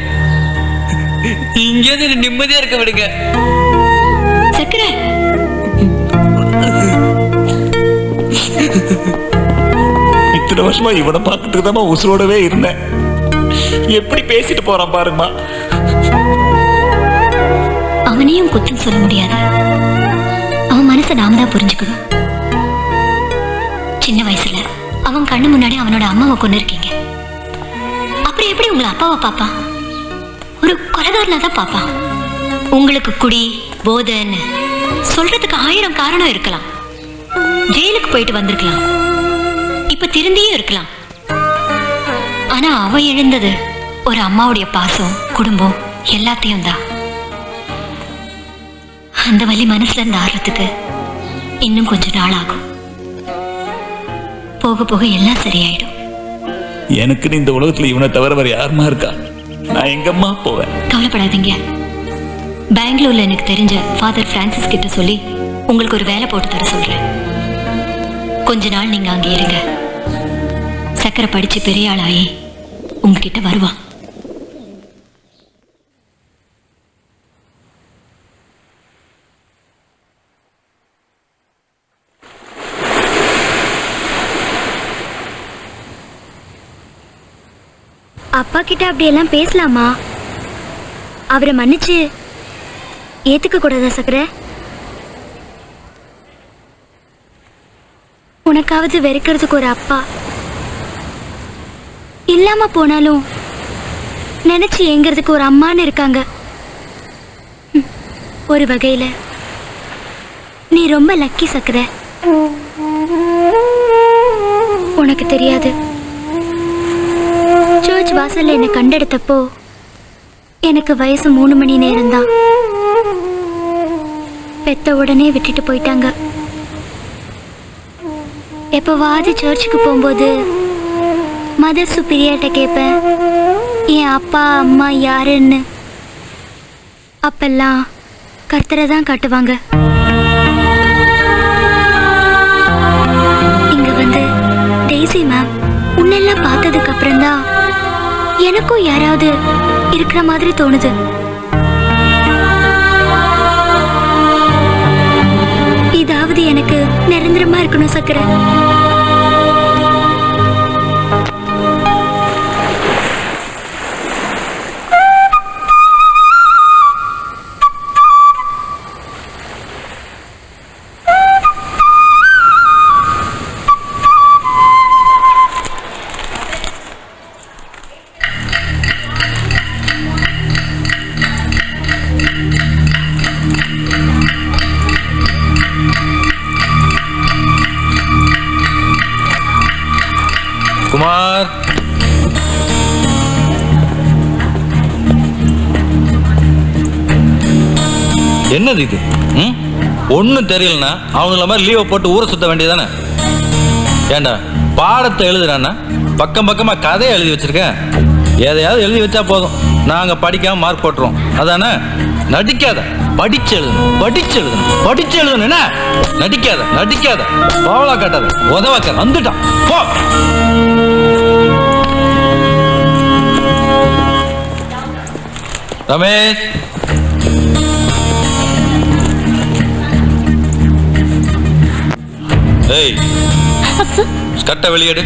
இங்கே நிம்மதியா இருக்க விடுங்க. சக்கரை, இத்தனை வருஷமா இவனை பார்த்துட்டு தான் உசுரோடவே இருந்தேன். எப்படி பேசிட்டு போறான் பாருமா. அவனையும் குத்தம் சொல்ல முடியாது. அவன் மனசை நாம தான் புரிஞ்சுக்கணும். சின்ன வயசுல அவன் கண்ணு முன்னாடி அவனோட அம்மாவை கொண்டு இருக்கீங்க. அப்புறம் எப்படி உங்களை அப்பாவை பாப்பான்? ஒரு கொலைகாரனா தான் பாப்பான். உங்களுக்கு குடி போதைன்னு சொல்றதுக்கு 1000 காரணம் இருக்கலாம். ஜெயிலுக்கு போயிட்டு வந்திருக்கலாம், இப்ப திருந்தியும் இருக்கலாம். ஆனா அவன் எழுந்தது ஒரு அம்மாவுடைய பாசம், குடும்பம் எல்லாத்தையும் தான். அந்த வலி மனசுல இருந்து ஆடுறதுக்கு இன்னும் கொஞ்ச நாள் ஆகும். போக போக எல்லாம் சரியாயிடும். எனக்கு இந்த உலகத்துல இவனை தவிர வேற யாருமா இருக்கா? நான் எங்கம்மா போவேன்? கவலைப்படாதீங்க. பெங்களூர்ல எனக்கு தெரிஞ்ச ஃபாதர் பிரான்சிஸ் கிட்ட சொல்லி உங்களுக்கு ஒரு வேலை போட்டு தர சொல்றேன். கொஞ்ச நாள் நீங்க அங்கே இருங்க. சக்கரை படிச்சு பெரிய ஆளாயி உங்ககிட்ட வருவான். அப்பா கிட்ட அப்படியெல்லாம் பேசலாமா? அவரை மன்னிச்சு ஏத்துக்க கூடாதா சக்கரை? உனக்காவது வெறுக்கிறதுக்கு ஒரு அப்பா இல்லாம போனாலும் நினைச்சு ஏங்கிறதுக்கு ஒரு அம்மான்னு இருக்காங்க. ஒரு வகையில நீ ரொம்ப லக்கி சக்கரை. உனக்கு தெரியாது, சர்ச் வாசல்ல என்னை கண்டெடுத்தப்போ எனக்கு வயசு 3 மணி நேரம்தான். பெத்த உடனே விட்டுட்டு போயிட்டாங்க. எப்பவாவது சர்ச்சுக்கு போகும்போது மதர் சுப்பீரியர்கிட்ட கேட்பேன், என் அப்பா அம்மா யாருன்னு. அப்பெல்லாம் கர்த்தரை தான் காட்டுவாங்க. இங்க வந்து டெய்ஸி மேம் உன்னெல்லாம் பார்த்ததுக்கு அப்புறம்தான் எனக்கும் யாராவது இருக்கிற மாதிரி தோணுது. இதாவது எனக்கு நிரந்தரமா இருக்கணும் சக்கரை. குமார், என்னது இது? ஒன்னும் தெரியலனா அவங்கள மாதிரி லீவை போட்டு ஊரை சுத்த வேண்டியதானே? ஏண்டா பாடத்தை எழுதுறான்னா பக்கம் பக்கமா கதையை எழுதி வச்சிருக்கேன். எதையாவது எழுதி வச்சா போதும், நாங்க படிக்காம மார்க் போட்டுருவோம். அதானே? நடிக்காத, படிச்சு எழுதணும், படிச்சு எழுதணும், படிச்சு எழுதணும். என்ன நடிக்காத, நடிக்காத, பாவலா காட்டாத, உதவாக்க வந்துட்டான் போ. ரமேஷ், ஏய் ஸ்கர்ட்டை வெளியேடு.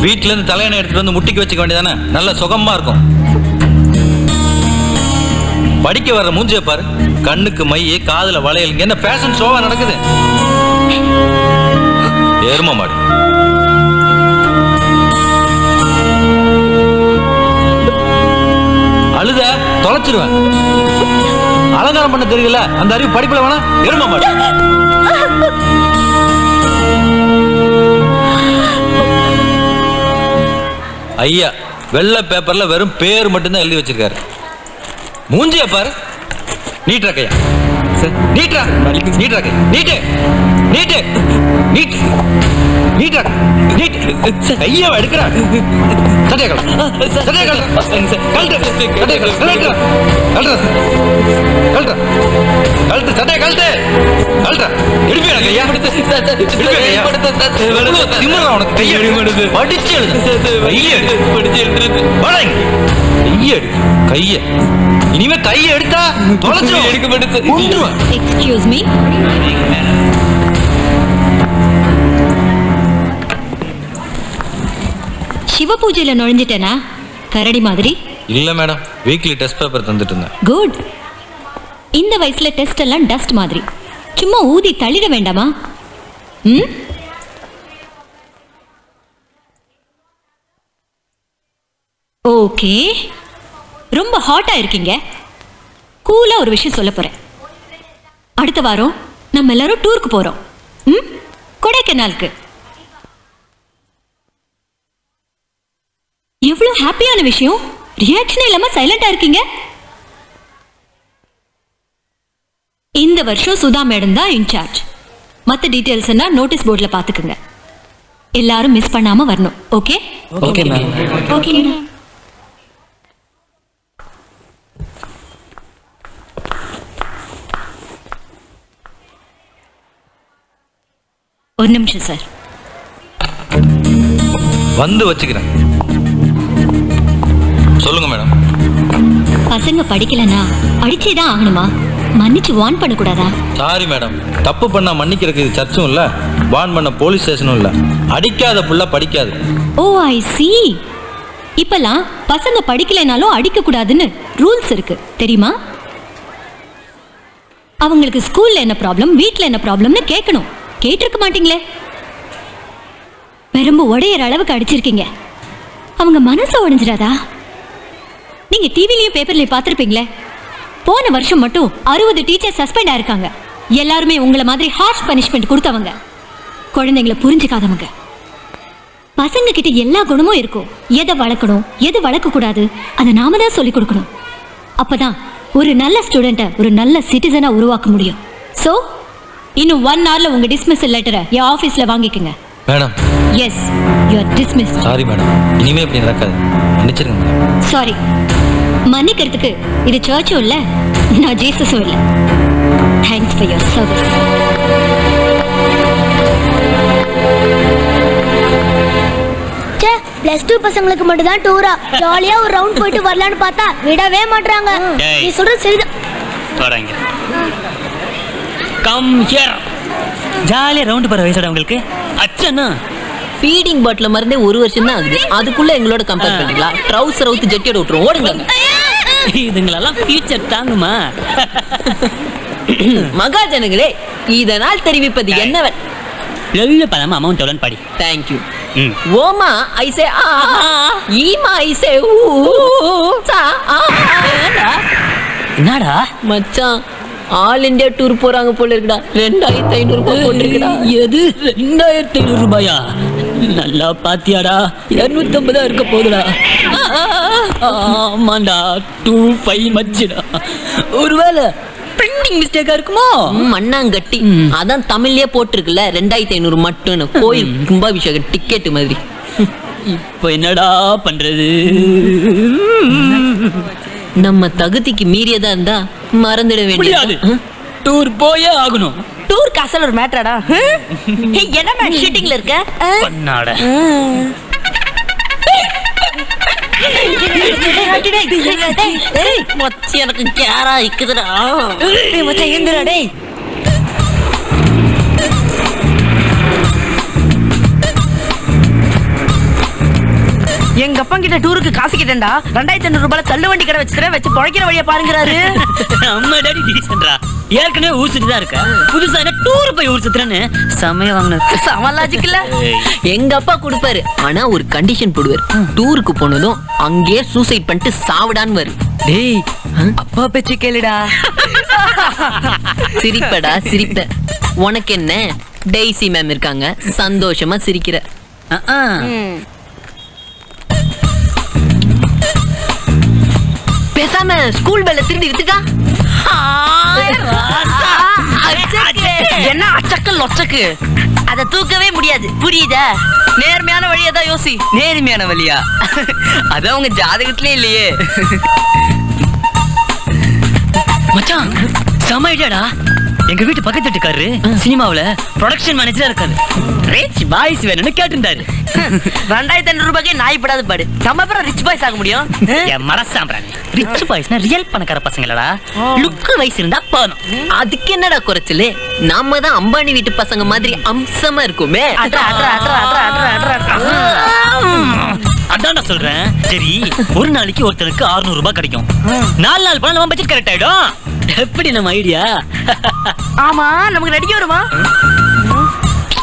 வீட்டுல இருந்து தலையணை எடுத்துட்டு வந்து முட்டிக்கு வச்சுக்க வேண்டியதானே? நல்ல சுகமா இருக்கும். படிக்க வர்ற மூஞ்சிய பாரு, கண்ணுக்கு மைய, காதுல வளையல். என்ன ஃபேஷன் ஷோவா நடக்குது? எரும மாடு. அறுத்துருவேன். அலங்காரம் பண்ண தெரியல, அந்த அறிவு படிப்புல வேணா எரும மாட்டேன். ஐயா வெள்ளை பேப்பர்ல வெறும் பேர் மட்டும்தான் எழுதி வச்சிருக்காரு. மூஞ்சிய பாரு. நீட்ரா கையா, நீட்ரா, நீட்ரா கை, நீட்டு, நீட்டு, நீட்டு, நீட்ரா, நீட். கையா எடுக்கிறா. சட்டைய கழட்டு, சட்டைய கழட்டு, கழட்டு, சட்டைய கழட்டு, கழட்டு, கழட்டு, கழட்டு, கழட்டு, சட்டைய கழட்டு, கழட்டு. எடுப்பியா கையா? எடுப்பியா கையா? திமிரா உனக்கு கையை எடுத்து படிச்சு எழுது. கையை எடுத்து படிச்சு எழுதுறது. கையை எடு, கையை. இனிமே கையை எடுத்தா தொலைச்சிடும். எடுக்கப்பட்டு எக்ஸ்கியூஸ் மீ. சிவ பூஜையில நுழைஞ்சிட்டேனா கரடி மாதிரி? இல்ல மேடம், வீக்லி டெஸ்ட் பேப்பர் தந்துட்டு இருந்தேன். குட். இந்த வயசுல டெஸ்ட் எல்லாம் டஸ்ட் மாதிரி சும்மா ஊதி தள்ளிட வேண்டாமா? ம், ஓகே. ரொம்ப ஹாட்டா இருக்கீங்க. கூலா ஒரு விஷயம் சொல்ல போறேன். அடுத்த வாரம் நம்ம எல்லாரும் டூருக்கு போறோம். ம், கொடைக்கானலுக்கு. எவ்வளவு ஹாப்பியான விஷயம். ரியாக்ஷன் இல்லாம சைலண்டா இருக்கீங்க. இந்த வருஷம் சுதா மேடம் தான் இன்சார்ஜ். மற்ற டீடைல்ஸ் எல்லாம் நோட்டீஸ் போர்ட்ல பாத்துக்குங்க. எல்லாரும் மிஸ் பண்ணாம வரணும். Okay? Okay ma'am. Okay ma'am. ஒரு நிமிஷம் சார். வந்து வச்சுக்கிறேன். சொல்லுங்க மேடம். பசங்க படிக்கலனா அடிச்சேதான் ஆகணுமா? மன்னிச்சு வார்ன் பண்ண கூடாதா? சாரி மேடம், தப்பு பண்ணா மன்னிக்கிறதுக்கு இது சர்ச்சும் இல்ல, வார்ன் பண்ண போலீஸ் ஸ்டேஷனும் இல்ல. அடிக்காத புள்ள படிக்காது. ஓ ஐ சி. இப்பெல்லாம் பசங்க படிக்கலைனாலும் அடிக்க கூடாதுன்னு ரூல்ஸ் இருக்கு தெரியுமா? அவங்களுக்கு ஸ்கூல்ல என்ன ப்ராப்ளம், வீட்ல என்ன ப்ராப்ளம்னு கேட்கணும். கேட்டிருக்க மாட்டீங்களே. பெரும்பு உடையிற அளவுக்கு அடிச்சிருக்கீங்க. அவங்க மனசு உடைஞ்சிடாதா? நீங்க டிவிலையும் பேப்பர்லயும் பார்த்திருப்பீங்களே. போன வருஷம் மட்டும் 60 டீச்சர் சஸ்பெண்ட் ஆயிருக்காங்க. எல்லாருமே உங்களை மாதிரி ஹார்ஷ் பனிஷ்மெண்ட் கொடுத்தவங்க. குழந்தைங்களை புரிஞ்சுக்காதவங்க. பசங்க கிட்ட எல்லா குணமும் இருக்கும். எதை வளர்க்கணும், எது வளர்க்க கூடாது, அதை நாம தான் சொல்லிக் கொடுக்கணும். அப்பதான் ஒரு நல்ல ஸ்டூடெண்ட்டை ஒரு நல்ல சிட்டிசனா உருவாக்க முடியும். சோ இன்னும் 1 hourல உங்க டிஸ்மிஸல் லெட்டரை என் ஆபீஸ்ல வாங்கிக்கங்க. Madam. Yes, you are dismissed. Sorry madam, இனிமே இப்படி நடக்காது. மன்னிச்சிருங்க. சாரி. மன்னிக்கிறதுக்கு இது சர்ச்சும் இல்ல, நான் ஜீசஸும் இல்ல. Thanks for your service. Plus 2 பசங்களுக்கு மட்டும் தான் டூரா ஜாலியா ஒரு ரவுண்ட் போயிட்டு வரலான்னு பார்த்தா விடவே மாட்றாங்க. நீ சொல்றது சரிதான். போறாங்க. Come here. ஜாலியா ரவுண்ட் போற வயசுடா உங்களுக்கு. அச்சனா ஃபீடிங் பாட்டில மறந்தே 1 வருஷம் தான் ஆகுது. அதுக்குள்ள எங்களோட கம்பேர் பண்ணீங்களா? ட்ரவுசர் அவுத்து ஜட்டியோட விட்டுரும். ஓடுங்க. இதுங்களெல்லாம் ஃபியூச்சர் தாங்குமா? மகாஜனங்களே, இதனால் தெரிவிப்பது என்னவன்? எல்ல பணம் அமௌண்ட் எவ்வளோன்னு படி. தேங்க்யூ. ஓமா ஐசே ஆ, ஈமா ஐசே ஊ, சா ஆ. என்னடா மச்சான், ஆல் இந்தியா டூர் போறாங்க போல இருக்குடா. 2500 ரூபாய் போட்டுருக்குடா. எது 2500 ரூபாயா? நல்லா பாத்தியாடா, 250 இருக்க போகுதுடா. ஆமாண்டா, 25 மச்சுடா. ஒருவேளை பிரிண்டிங் மிஸ்டேக்கா இருக்குமோ? மண்ணாங்கட்டி. அதான் தமிழ்லயே போட்டிருக்குல்ல 2500 மட்டும்னு. கோயில் கும்பாபிஷேகம் டிக்கெட் மாதிரி. இப்போ என்னடா பண்றது? நம்ம தகுதிக்கு மீறியதா இருந்தா மறந்துட வேண்டியது. டூர் போயே ஆகணும். டூர் காசல் ஒரு மேட்டராடா. என்ன மேட் ஷீட்டிங்ல இருக்க? பண்ணாட. எனக்கு கேரா இருக்குதுடா. மச்சான் எந்திரா டேய். எங்க அப்பா கிட்ட டூருக்கு காசு கேட்டேன்டா. 2500 ரூபாய் தள்ளு வண்டி கடை வச்சு பொழைக்கிற வழியா பாருங்கிறாரு. நம்ம டாடி டீசன்ட்ரா. ஏற்கனவே ஊர் சுத்தி தான் இருக்க, புதுசா என்ன டூர் போய் ஊர் சுத்துறேன்னு சமயம் வாங்கினது. சமலாஜிக் இல்ல. எங்க அப்பா கொடுப்பாரு, ஆனா ஒரு கண்டிஷன் போடுவார். டூருக்கு போனதும் அங்கேயே சூசைட் பண்ணிட்டு சாவிடான்னு வரு. டேய், அப்பா பேச்சு கேளுடா. சிரிப்படா சிரிப்ப. உனக்கு என்ன, டெய்ஸி மேம் இருக்காங்க, சந்தோஷமா சிரிக்கிற. பேசாம ஸ்கூல் பெல்ல திருடி வித்துட்டா. என்ன அச்சக்கு லொச்சக்கு, அத தூக்கவே முடியாது, புரியுதா? நேர்மையான வழியா தான் யோசி. நேர்மையான வழியா? அது அவங்க ஜாதகத்திலே இல்லையே. மச்சான் செம ஐடியாடா. எங்க வீட்டு பக்கத்து வீட்டுக்காரரு சினிமாவுல ப்ரொடக்ஷன் மேனேஜரா இருக்காரு. ரிச் பாய்ஸ் வேணும்னு கேட்டிருந்தாரு. 2500 ரூபாய்க்கு நாய் படாது பாடு. நம்ம அப்புறம் ரிச் பாய்ஸ் ஆக முடியும். என் மனசாம்பிராணி. ரிச் பாய்ஸ்னா ரியல் பணக்கார பசங்களடா. லுக் வைஸ் இருந்தா போதும். அதுக்கு என்னடா குறைச்சலு? நாம தான் அம்பானி வீட்டு பசங்க மாதிரி அம்சமா இருக்குமே. அதான் சொல்றேன். சரி, ஒரு நாளைக்கு ஒருத்தருக்கு 600 ரூபாய் கிடைக்கும். 4 நாள் போனா நம்ம பட்ஜெட் கரெக்ட் ஆயிடும். எப்படி நம்ம ஐடியா? ஆமா, நமக்கு நடிக்க வருமா?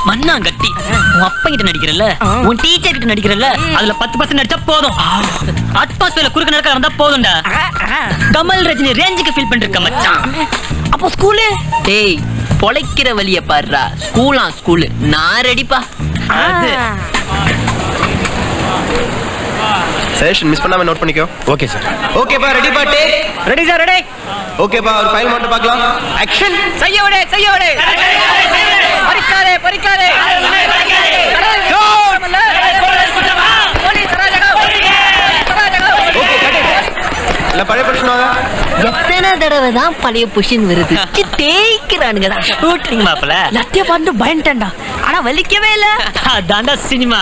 மண்ணா கட்டி உன் அப்பா கிட்ட நடிக்கிறல்ல, உன் டீச்சர் கிட்ட நடிக்கிறல்ல, அதுல 10% நடிச்சா போதும். அட்மாஸ்பியர்ல குறுக்க நடக்க இருந்தா போதும்டா. கமல் ரஜினி ரேஞ்சுக்கு ஃபீல் பண்ணிருக்க மச்சான். அப்போ ஸ்கூலு டேய், பொழைக்கிற வழிய பாருடா. ஸ்கூலா ஸ்கூல், நான் ரெடிப்பா. செஷன் மிஸ் பண்ணாம நோட் பண்ணிக்கோ. Okay sir. ஓகேப்பா, ரெடி பா, டேக். Ready sir, ready. ஓகேப்பா, ஒரு ஃபைல் மட்டும் பார்க்கலாம். ஆக்ஷன். செய்ய விடு, செய்ய விடு. பறிக்காதே, பறிக்காதே. இல்ல பழைய பிரச்சனை. எத்தனை தடவை தான் பழைய பொசிஷன் வருது? தேய்க்கிறானுங்கடா. ஷூட்டிங் மாப்ள லத்திய பாண்டு பயன்டா. ஆனா வலிக்கவே இல்ல. அதான்டா சினிமா,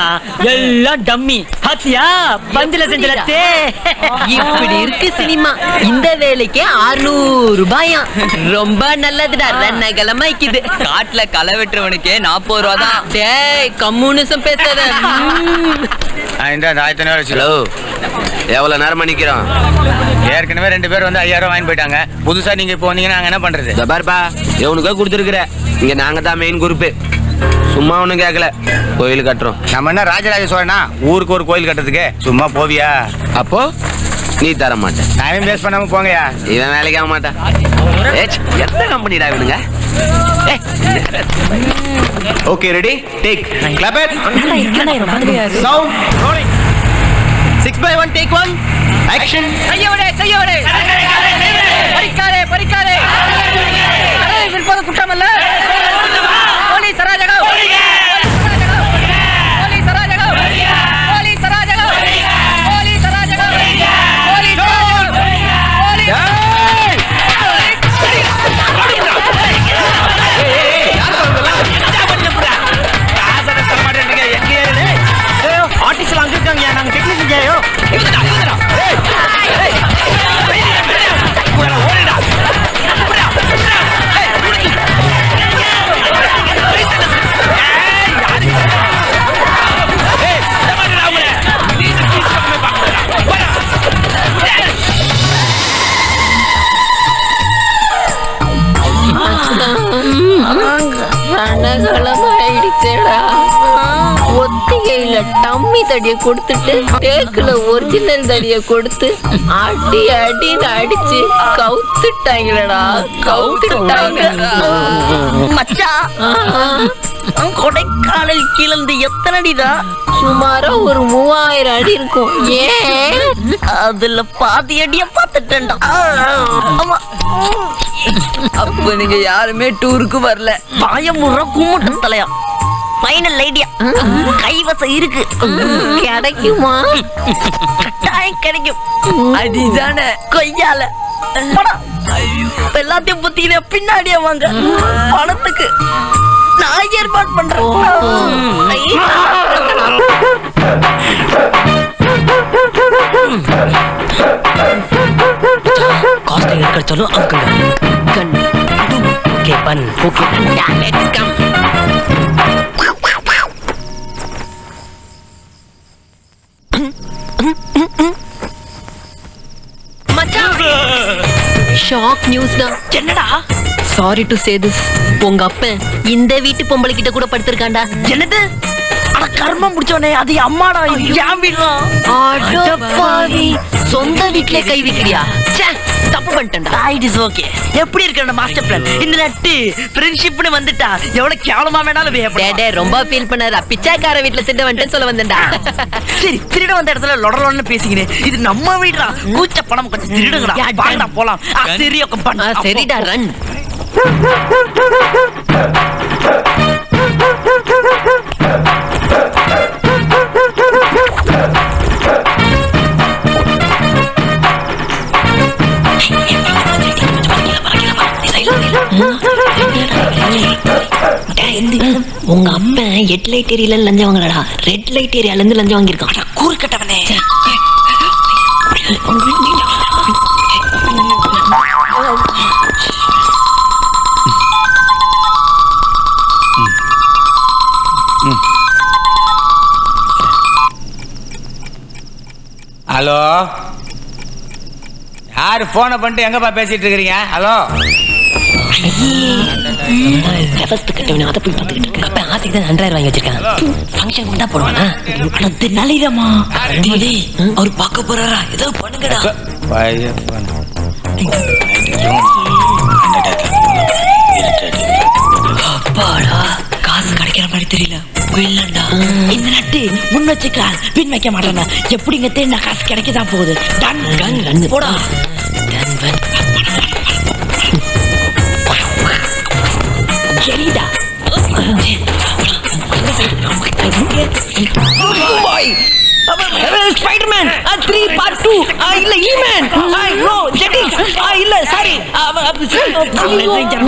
எல்லாம் டம்மி. பாத்தியா, பஞ்சில செஞ்ச லத்தே. இப்படி இருக்கு சினிமா. இந்த வேலைக்கு 600 ரூபாயா? ரொம்ப நல்லதுடா. ரென்னகலமாய்க்குது. காட்டுல களை வெட்டுறவனுக்கு 40 ரூபா தான். டேய், கம்யூனிசம் பேசாத. இந்த ஆயத்தனை ஹலோ, எவ்வளவு நேரமா நிக்கிறோம்? ஏற்கனவே 2 பேர் வந்து 5000 ரூபாய் வாங்கி போயிட்டாங்க. புதுசா நீங்க இப்போ வந்தீங்கன்னா நாங்க என்ன பண்றது? பாருப்பா, எவனுக்கோ கொடுத்துருக்குற. இங்க நாங்க தான் மெயின் குரூப். சும்மா ஒண்ணும் கேட்கல, கோயில் கட்டுறோம். நம்ம என்ன ராஜராஜ சோழனா ஊருக்கு ஒரு கோயில் கட்டுறதுக்கு? சும்மா போவியா? அப்போ நீ தர மாட்டேன். டைம் வேஸ்ட் பண்ணாம போங்கயா. இவன் வேலைக்கு ஆக மாட்டான். எந்த கம்பெனிடா இவனுங்க? Okay, ready, take. Clap it. Sound rolling. 6x1 take 1. Action. செய்ய விடு, செய்ய விடு. பறிக்காதே, பறிக்காதே. விற்பது குற்றமல்ல. போலீஸ் அராஜகம். போலீஸ் அராஜகம். போலீஸ் அராஜகம். போலீஸ் அராஜகம். போலீஸ் ஆர்டிஸ்ட் அங்க இருக்காங்க, நாங்க டெக்னீஷியன் ஜெயோ. ரணகலமாயிடுச்சேடா. ஒத்திகையில டம்மி தடிய கொடுத்துட்டு டேக்குல ஒரிஜினல் தடிய கொடுத்து அடி அடின்னு அடிச்சு கவுத்துட்டாங்களடா, கவுத்துட்டாங்க. மச்சான், கொடைக்கானல் கீழந்து எத்தனை அடிதான்? சுமாரா ஒரு 3000 அடி இருக்கும். ஏன்? அதுல பாதி அடிய பார்த்துட்டேன்டா. அப்ப நீங்க யாருமே டூருக்கு வரல? பயமுற கும்பிட்டு தலையா. ஃபைனல் ஐடியா கைவசம் இருக்கு. கிடைக்குமா? கட்டாயம் கிடைக்கும். அதுதானே கொய்யால எல்லாத்தையும் புத்தின பின்னாடியே வாங்க. பணத்துக்கு நான் ஏற்பாடு பண்றேன். காஸ்ட் கிடைச்சாலும் அங்குங்க கண். Okay fun, okay fun. Let's come. Shock news தான். என்னடா? Sorry to say this. உங்க அப்பன் இந்த வீட்டு பொம்பளை கிட்ட கூட படுத்திருக்காண்டா. என்னது? அட கர்மம் முடிச்சோனே, அது அம்மாடா. ஏன் வீடுடா? அட பாவி, சொந்த வீட்லயே கை வைக்கிறியா? ச்சே. தப்பு பண்ணிட்டேன்டா. It is okay. எப்படி இருக்கிற மாஸ்டர் பிளான்? இந்த நட்டு ஃப்ரெண்ட்ஷிப்னு வந்துட்டா எவ்வளவு கேவலமா வேணாலும் பிஹேவ் பண்ணு. டேய் ரொம்ப ஃபீல் பண்ணாத. பிச்சைக்கார வீட்ல திட்ட வந்துட்டேன்னு சொல்ல வந்தேன்டா. சரி, திருட வந்த இடத்துல லொடலொன்னு பேசிக்கிறேன். இது நம்ம வீடுடா. கூச்ச பணம் கொஞ்சம் திருடுங்கடா. வாங்கடா போலாம். சரி பண்ணு. சரிடா ரன். உங்க அப்பா 8 லைட் ஏரியால லஞ்சம் வாங்கலடா, ரெட் லைட் ஏரியால இருந்து லஞ்சம் வாங்கியிருக்கான். கூறுக்கட்டவனே. ஹலோ, யாரு போனை பண்ணிட்டு எங்கப்பா பேசிட்டு இருக்கிறீங்க? ஹலோ, அதை போய் பார்த்துக்கிட்டு இருக்கேன். அப்ப ஆசைக்கு தான் 2000 வாங்கி வச்சிருக்கேன். ஃபங்க்ஷன் கொண்டா போடுவானா? அது நல்லமா. அவர் பார்க்க போறாரா? ஏதோ பண்ணுங்கடா. அப்பாடா, காசு கிடைக்கிற மாதிரி தெரியல. இல்லண்டா, இந்த நட்டு முன் வச்சுக்கலாம், பின் வைக்க மாட்டேன்னா எப்படிங்க தேடினா காசு கிடைக்கதான் போகுது. டன் கன் கன் போடா. சரிடா. ஸ்பைடர்மேன் 3 part 2 இல்ல ஈமேன் நோ ஜெட்டி இல்ல சாரி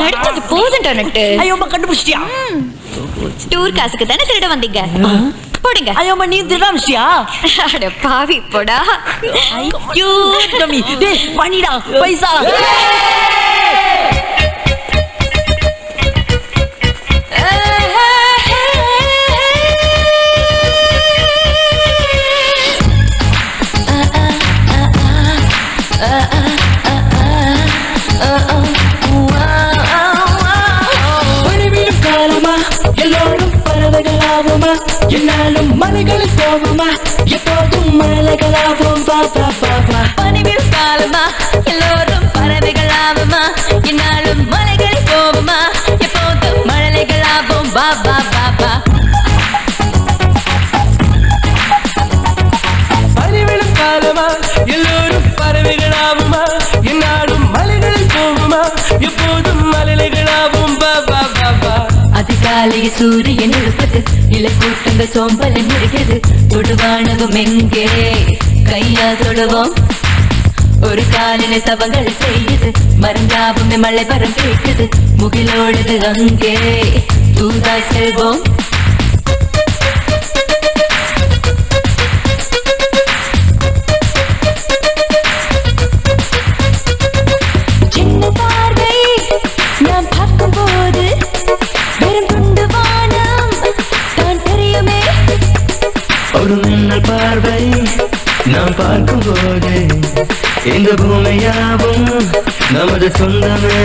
நடிச்சது போதுண்டா நட்டு. ஐயோ அம்மா கண்டுபிடிச்சிட்டியா? டூர் காசுக்கு தானே திருட வந்தீங்க, போடுங்க. ஐயோ அம்மா நீ திருடாமிச்சியா? அட பாவி போடா. ஐயோ டம்மி டேய் பண்ணிடா பைசா. எல்லோரும் பறவைகளாவோமா, என்னாலும் மலைகளில் போவோமா, எப்போதும் மலைகளாவோம். பாபா பாபா பனிவில் காலமா எல்லோரும் பறவைகளாவோமா, என்னாலும் மலைகளில் போவோமா, எப்போதும் மழலைகளாவோம். பாபா பாபா பனிவிழும் காலமா எல்லோரும் பறவைகளாவோமா, என்னாலும் மலைகளில் போவோமா, எப்போதும் மலைகளாவோம். பாபா பாபா அதிகாலையில் சூரியன் எழுப்பது, இலை கூட்டங்கள் சோம்பலை முறிகிறது, தொடுவானவும் எங்கே கையா தொடுவோம். ஒரு காலினை தவங்களை செய்யுது, மறந்தாவும் மழை வரம் கேட்குது, முகிலோடுது அங்கே தூதாய் செல்வோம். சின்ன பார்வை நாம் பார்க்கும் போது வெறும் துண்டு வானம் தான் தெரியுமே. ஒரு மின்னல் பார்வை நாம் பார்க்கும் போது இந்த பூமியாவும் நமது சொந்தமே.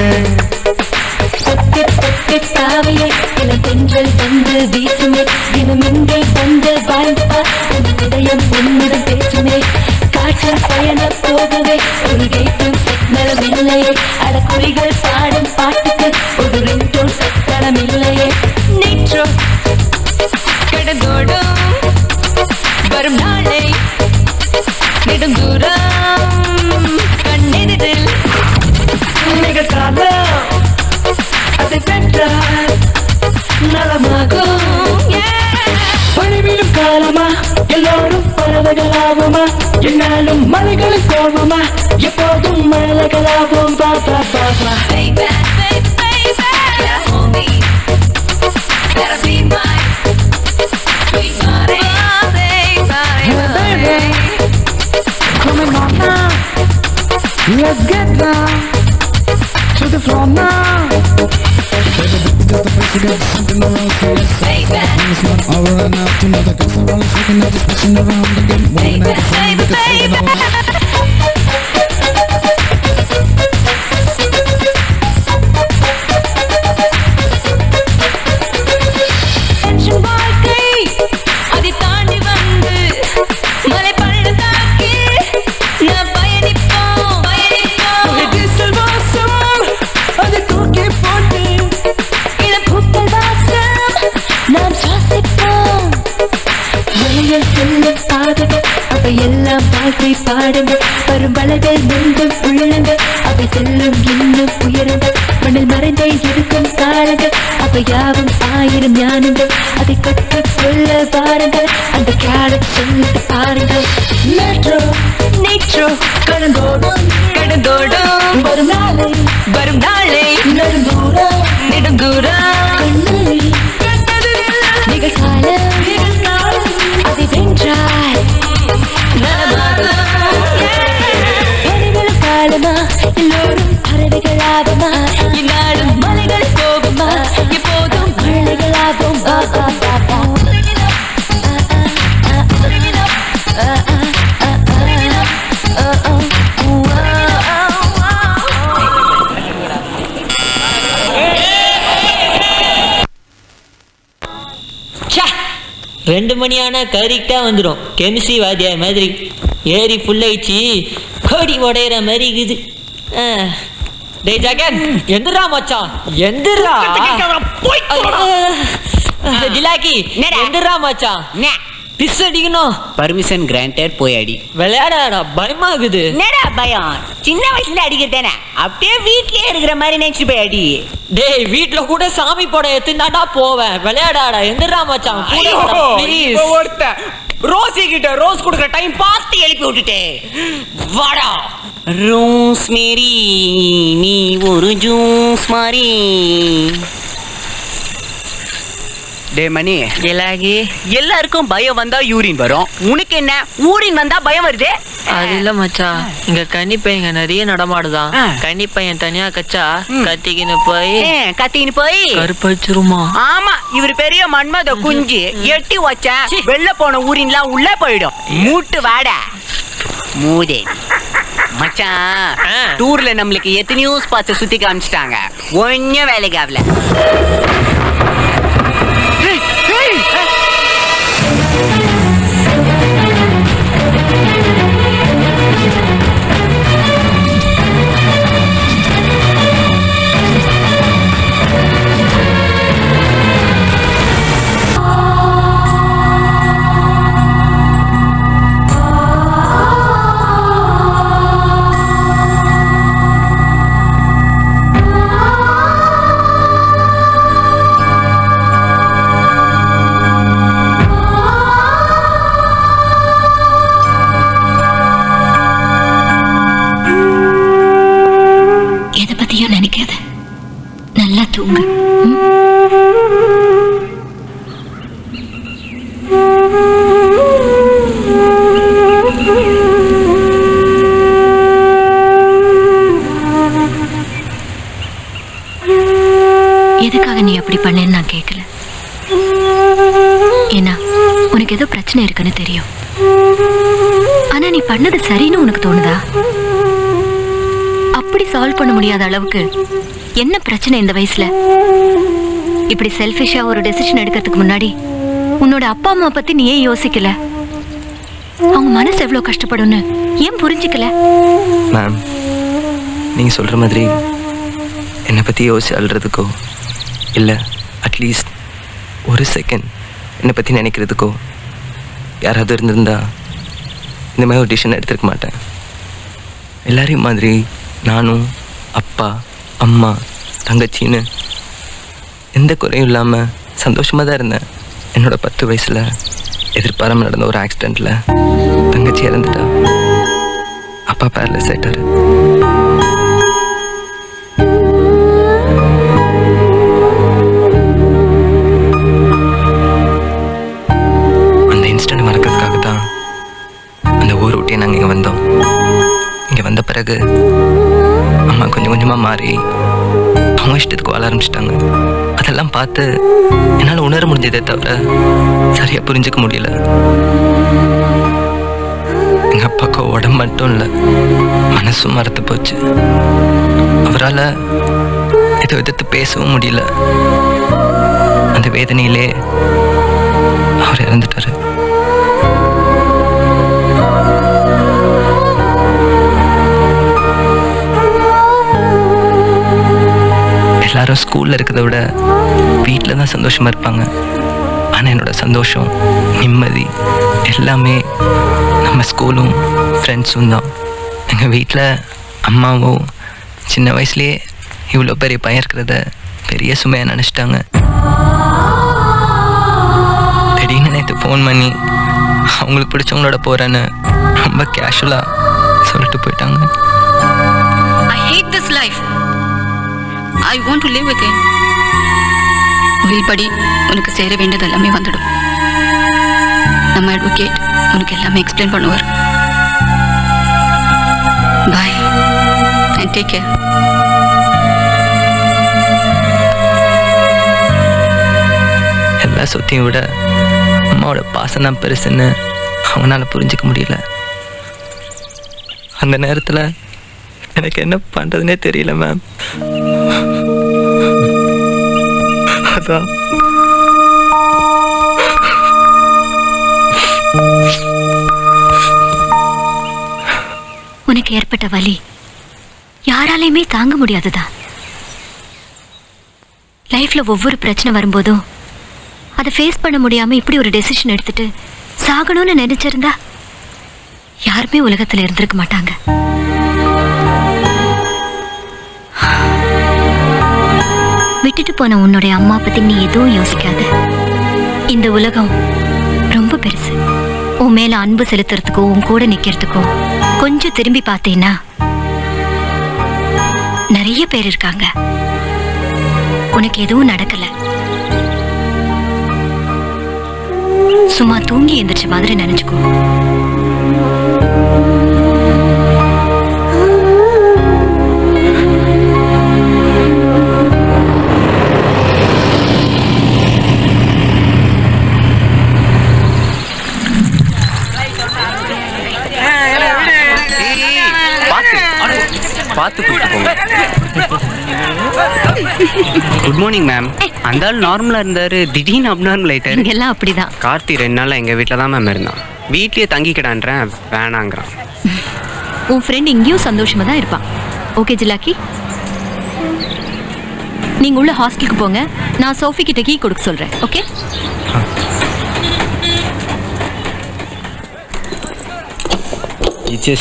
பத்து பத்து தாவையை இளம் தென்றல் வந்து வீசுமே, தினம் இங்கே வந்து வாழ்ந்தா இதயம் உன்னுடன் பேசுமே. காற்றில் பயணம் போகவே ஒரு கேட்டும் சிக்னலும் இல்லையே, அடக்குறிகள் பாடும் பாட்டுக்கு ஒரு ரிங்டோன் சத்தனம் இல்லையே. நேற்றோ கடந்தோடும் வரும் நாளை நெடும் தூரம் கண்ணெதிரில் நிகழ்காலம் அதை பெற்றால் நலமாகும். பணிவிடும் காலமா எல்லோரும் பறவைகளாவோமா, என்னாலும் மலைகளில் போவோமா, எப்போதும் மலைகளாவோம். Baba Baba let's get down to the floor now. Just the place to get something around, so let's start. It's not over and out to know the girls are all shaking, they're just pushing around and getting warm and everything we can say it all. வாழ்க்கை அதை தாண்டி வந்து மலை பள்ளத்தாக்கி நான் பயணிப்போம். செல்லும் பாதைகள் அவை எல்லாம் வாழ்க்கை பாடங்கள் வரும் வளர்கள் நெல்லும் உள்ளங்கள் அவை செல்லும் இன்னும் உயரங்கள் மண்ணில் மறைந்தே இருக்கும் காலங்கள் அவை யாவும் 1000 ஞானங்கள் அதை கற்றுக்கொள்ள பாருங்கள் அந்த கேரட் சொல்லிட்டு பாருங்கள் மெட்ரோ நேட்ரோ கடந்தோடும் கடந்தோடும் வரும் நாளை நெடுங்கூரா நிகழ்காலம் அதை வென்றாய் காலமா எல்லோரும் பறவைகளாகுமா இந்நாளும் மலைகள் போகுமா எப்போதும் மழைகளாகும் ரெண்டு மணி ஆனா கரெக்டா வந்துடும். கெமிஸ்ட்ரி வாத்தியா மாதிரி ஏரி ஃபுல்லாயிடுச்சு, கோடி உடையிற மாதிரி இருக்குது. டேய் ஜாகன், எந்திரா மச்சான், எந்திரா. டிலாக்கி, எந்திரா மச்சான், பிஸ் அடிக்கணும். பர்மிஷன் கிராண்டட், போய் அடி. விளையாடாடா, பயமா இருக்குது. என்னடா பயம்? சின்ன வயசுல அடிக்கிறதானே, அப்படியே வீட்லயே இருக்கிற மாதிரி நினைச்சு போய் அடி. டேய், வீட்ல கூட சாமி படம் எடுத்துனாடா போவேன். விளையாடாடா, எந்திரா மச்சான், ப்ளீஸ். ரோசி கிட்ட ரோஸ் கொடுக்குற டைம் பார்த்து எழுப்பி விட்டுட்டே. வாடா ரோஸ் மேரி, நீ ஒரு ஜூஸ் மாதிரி. டே மணி, எல்லாருக்கும் பயம் வந்தா யூரின் வரும், உனக்கு என்ன ஊரின் வந்தா பயம் வருது? அது இல்ல மச்சான், இங்க கன்னி பையங்க நிறைய நடமாடுதான். கன்னி பையன் தனியா கச்சா கத்திக்கின்னு போய் கருப்பச்சிருமா. ஆமா, இவர் பெரிய மன்மத குஞ்சு, எட்டி வச்ச வெள்ள போன ஊரின்லாம் உள்ள போயிடும். மூட்டு வாடா மூதே. மச்சான், டூர்ல நம்மளுக்கு எத்தனையோ ஸ்பாட்ஸ் சுத்தி காமிச்சிட்டாங்க, ஒன்னும் வேலைக்கு ஆகல. நினைக்காத, நல்லா தூங்கு. எதுக்காக நீ அப்படி பண்ணேன்னு நான் கேட்கல. ஏன்னா உனக்கு ஏதோ பிரச்சனை இருக்குன்னு தெரியும். ஆனா நீ பண்ணது சரின்னு உனக்கு தோணுதா? அப்படி சால்வ் பண்ண முடியாத அளவுக்கு என்ன பிரச்சனை இந்த வயசுல? இப்படி செல்ஃபிஷா ஒரு டெசிஷன் எடுக்கிறதுக்கு முன்னாடி உன்னோட அப்பா அம்மா பத்தி நீ ஏன் யோசிக்கல? அவங்க மனசு எவ்வளவு கஷ்டப்படும்னு ஏன் புரிஞ்சுக்கல? மேம், நீங்க சொல்ற மாதிரி என்னை பத்தி யோசிச்சு அழுறதுக்கோ இல்லை அட்லீஸ்ட் ஒரு செகண்ட் என்னை பத்தி நினைக்கிறதுக்கோ யாராவது இருந்திருந்தா இந்த மாதிரி ஒரு டிசிஷன் எடுத்துருக்க மாட்டேன். எல்லாரையும் மாதிரி நானும் அப்பா அம்மா தங்கச்சின்னு எந்த குறையும் இல்லாமல் சந்தோஷமாக தான் இருந்தேன். என்னோட 10 வயசில் எதிர்பாராமல் நடந்த ஒரு ஆக்சிடெண்ட்டில் தங்கச்சி இறந்துட்டா. அப்பா பேரலைஸ் ஆயிட்டாரு. அந்த இன்சிடெண்ட் மறக்கிறதுக்காக தான் அந்த ஊரை விட்டே நாங்கள் இங்கே வந்தோம். இங்கே வந்த பிறகு அம்மா கொஞ்சம் கொஞ்சமாக மாறி அவங்க இஷ்டத்துக்கு வாழ ஆரம்பிச்சிட்டாங்க. அதெல்லாம் பார்த்து என்னால் உணர முடிஞ்சதே தவிர சரியாக புரிஞ்சுக்க முடியல. எங்கள் அப்பாவுக்கு உடம்பு மட்டும் இல்லை, மனசும் மறந்து போச்சு. அவரால் இதை எதிர்த்து பேசவும் முடியல. அந்த வேதனையிலே அவர் இறந்துட்டாரு. எல்லாரும் ஸ்கூலில் இருக்கிறத விட வீட்டில் தான் சந்தோஷமாக இருப்பாங்க. ஆனால் என்னோட சந்தோஷம், நிம்மதி, எல்லாமே நம்ம ஸ்கூலும் ஃப்ரெண்ட்ஸும் தான். எங்கள் வீட்டில் அம்மாவும் சின்ன வயசுலேயே இவ்வளோ பெரிய பையன் இருக்கிறத பெரிய சுமையாக நினச்சிட்டாங்க. திடீர்னு நேற்று ஃபோன் பண்ணி அவங்களுக்கு பிடிச்சவங்களோட போகிறேன்னு ரொம்ப கேஷுவலாக சொல்லிட்டு போயிட்டாங்க. I hate this life. I want to live with him. Will படி உனக்கு சேர வேண்டியது எல்லாமே வந்துடும். நம்ம அட்வொகேட் உனக்கு எல்லாமே எக்ஸ்பிளைன் பண்ணுவார். பாய் and take care. எல்லா சொத்தையும் விட அம்மாவோட பாசம் தான் பெருசுன்னு அவனால் புரிஞ்சிக்க முடியல. அந்த நேரத்தில் எனக்கு என்ன பண்ணுறதுனே தெரியல மேம். அதான் உனக்கு ஏற்பட்ட வலி யாராலையுமே தாங்க முடியாதுதான். லைஃப்ல ஒவ்வொரு பிரச்சனை வரும்போதும் அதை ஃபேஸ் பண்ண முடியாம இப்படி ஒரு டெசிஷன் எடுத்துட்டு சாகணும்னு நினைச்சிருந்தா யாருமே உலகத்துல இருந்திருக்க மாட்டாங்க. விட்டுட்டு போன உன்னுடைய அம்மா பத்தி நீ எதுவும் யோசிக்காத. இந்த உலகம் ரொம்ப பெருசு. உன் மேல அன்பு செலுத்துறதுக்கோ உன் கூட நிக்கிறதுக்கோ கொஞ்சம் திரும்பி பார்த்தேன்னா நிறைய பேர் இருக்காங்க. உனக்கு எதுவும் நடக்கல, சும்மா தூங்கி எந்திரிச்ச மாதிரி நினைச்சுக்கோ. பார்த்து போங்க. Good morning ma'am. அந்த ஆள் நார்மலா இருந்தாரு, திடீர்னு அப்நார்மல் ஆயிட்டாரு. எல்லாம் அப்படிதான். கார்த்தி 2 நாள் எங்க வீட்டில் தான் மேம் இருந்தான். வீட்லயே தங்கிக்கிடான்றேன், வேணாங்கிறான். உன் ஃப்ரெண்ட் இங்கேயும் சந்தோஷமா தான் இருப்பான். ஓகே ஜிலாக்கி, நீங்க உள்ள ஹாஸ்டலுக்கு போங்க. நான் சோஃபி கிட்ட கீ கொடுக்க சொல்றேன். ஓகே?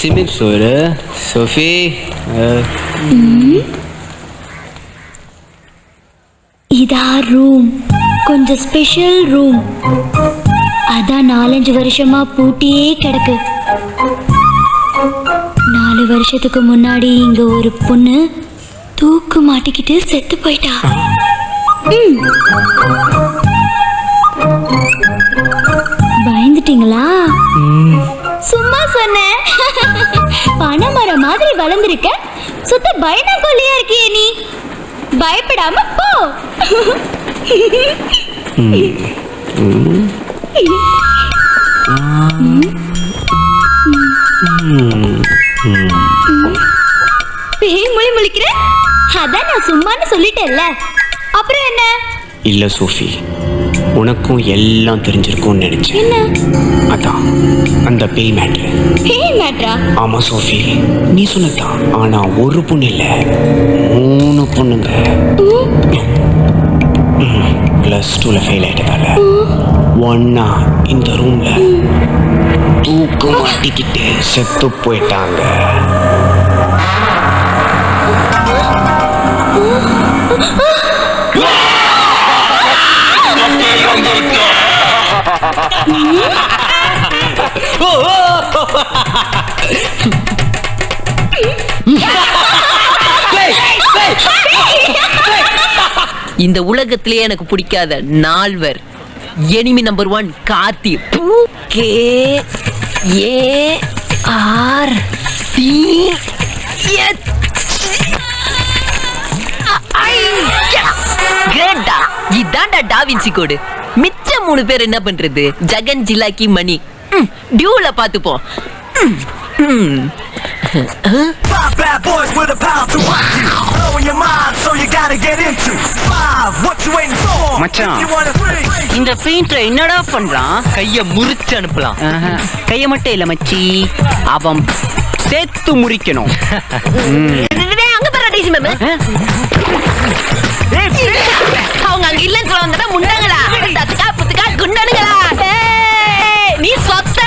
சிமிக் சோறு சோஃபி. இதா ரூம், கொஞ்சம் ஸ்பெஷல் ரூம். அதான் 4-5 வருஷமா பூட்டியே கிடக்கு. 4 வருஷத்துக்கு முன்னாடி இங்க ஒரு பொண்ணு தூக்கு மாட்டிக்கிட்டு செத்து போயிட்டா. பயந்துட்டீங்களா? சும்மா சொன்னேன். பனைமரம் மாதிரி வளர்ந்துருக்க, சுத்த பயனா கொள்ளையா இருக்கியே நீ. பயப்படாம போ. பேய் மொழி முழிக்கிற, அதான் நான் சும்மான்னு சொல்லிட்டேன்ல, அப்புறம் என்ன? இல்ல சோஃபி, உனக்கும் எல்லாம் தெரிஞ்சிருக்கும்னு நினைச்சேன். என்ன? அதான் அந்த பேய் மேட்ரு. பேய் மேட்ரா? ஆமா சோஃபி, நீ சொன்னதான். ஆனா ஒரு பொண்ணு இல்ல, 3 பொண்ணுங்க. +2ல ஃபெயில் ஆயிட்டதால ஒன்னா இந்த ரூம்ல தூக்கு மாட்டிக்கிட்டு செத்து போயிட்டாங்க. இந்த உலகத்திலேயே எனக்கு பிடிக்காத 4 எனிமி நம்பர் 1 கார்த்தி. கிரேட்டா, இதான்டா டாவின்சி கோடு. மிச்ச 3 பேர் என்ன பண்றது? ஜகன், ஜிலாக்கி, மணி. டியூல பாத்துப்போம். Five bad boys with a pound to rock you. Blowing your mind, so you gotta get into 5. What you waiting for? மச்சான், You wanna 3? இந்த பெயிண்டர் என்னடா பண்றான்? கைய முறிச்சு அனுப்பலாம். கைய மட்டும் இல்ல மச்சி, அவன் சேர்த்து முறிக்கணும். அங்க பாரு டிசி மேம். அவங்க அங்க இல்லன்னு சொல்ல வந்தா முண்டாங்களா? தத்துக்கா புத்துக்கா குண்டானுங்களா? நீ சொத்த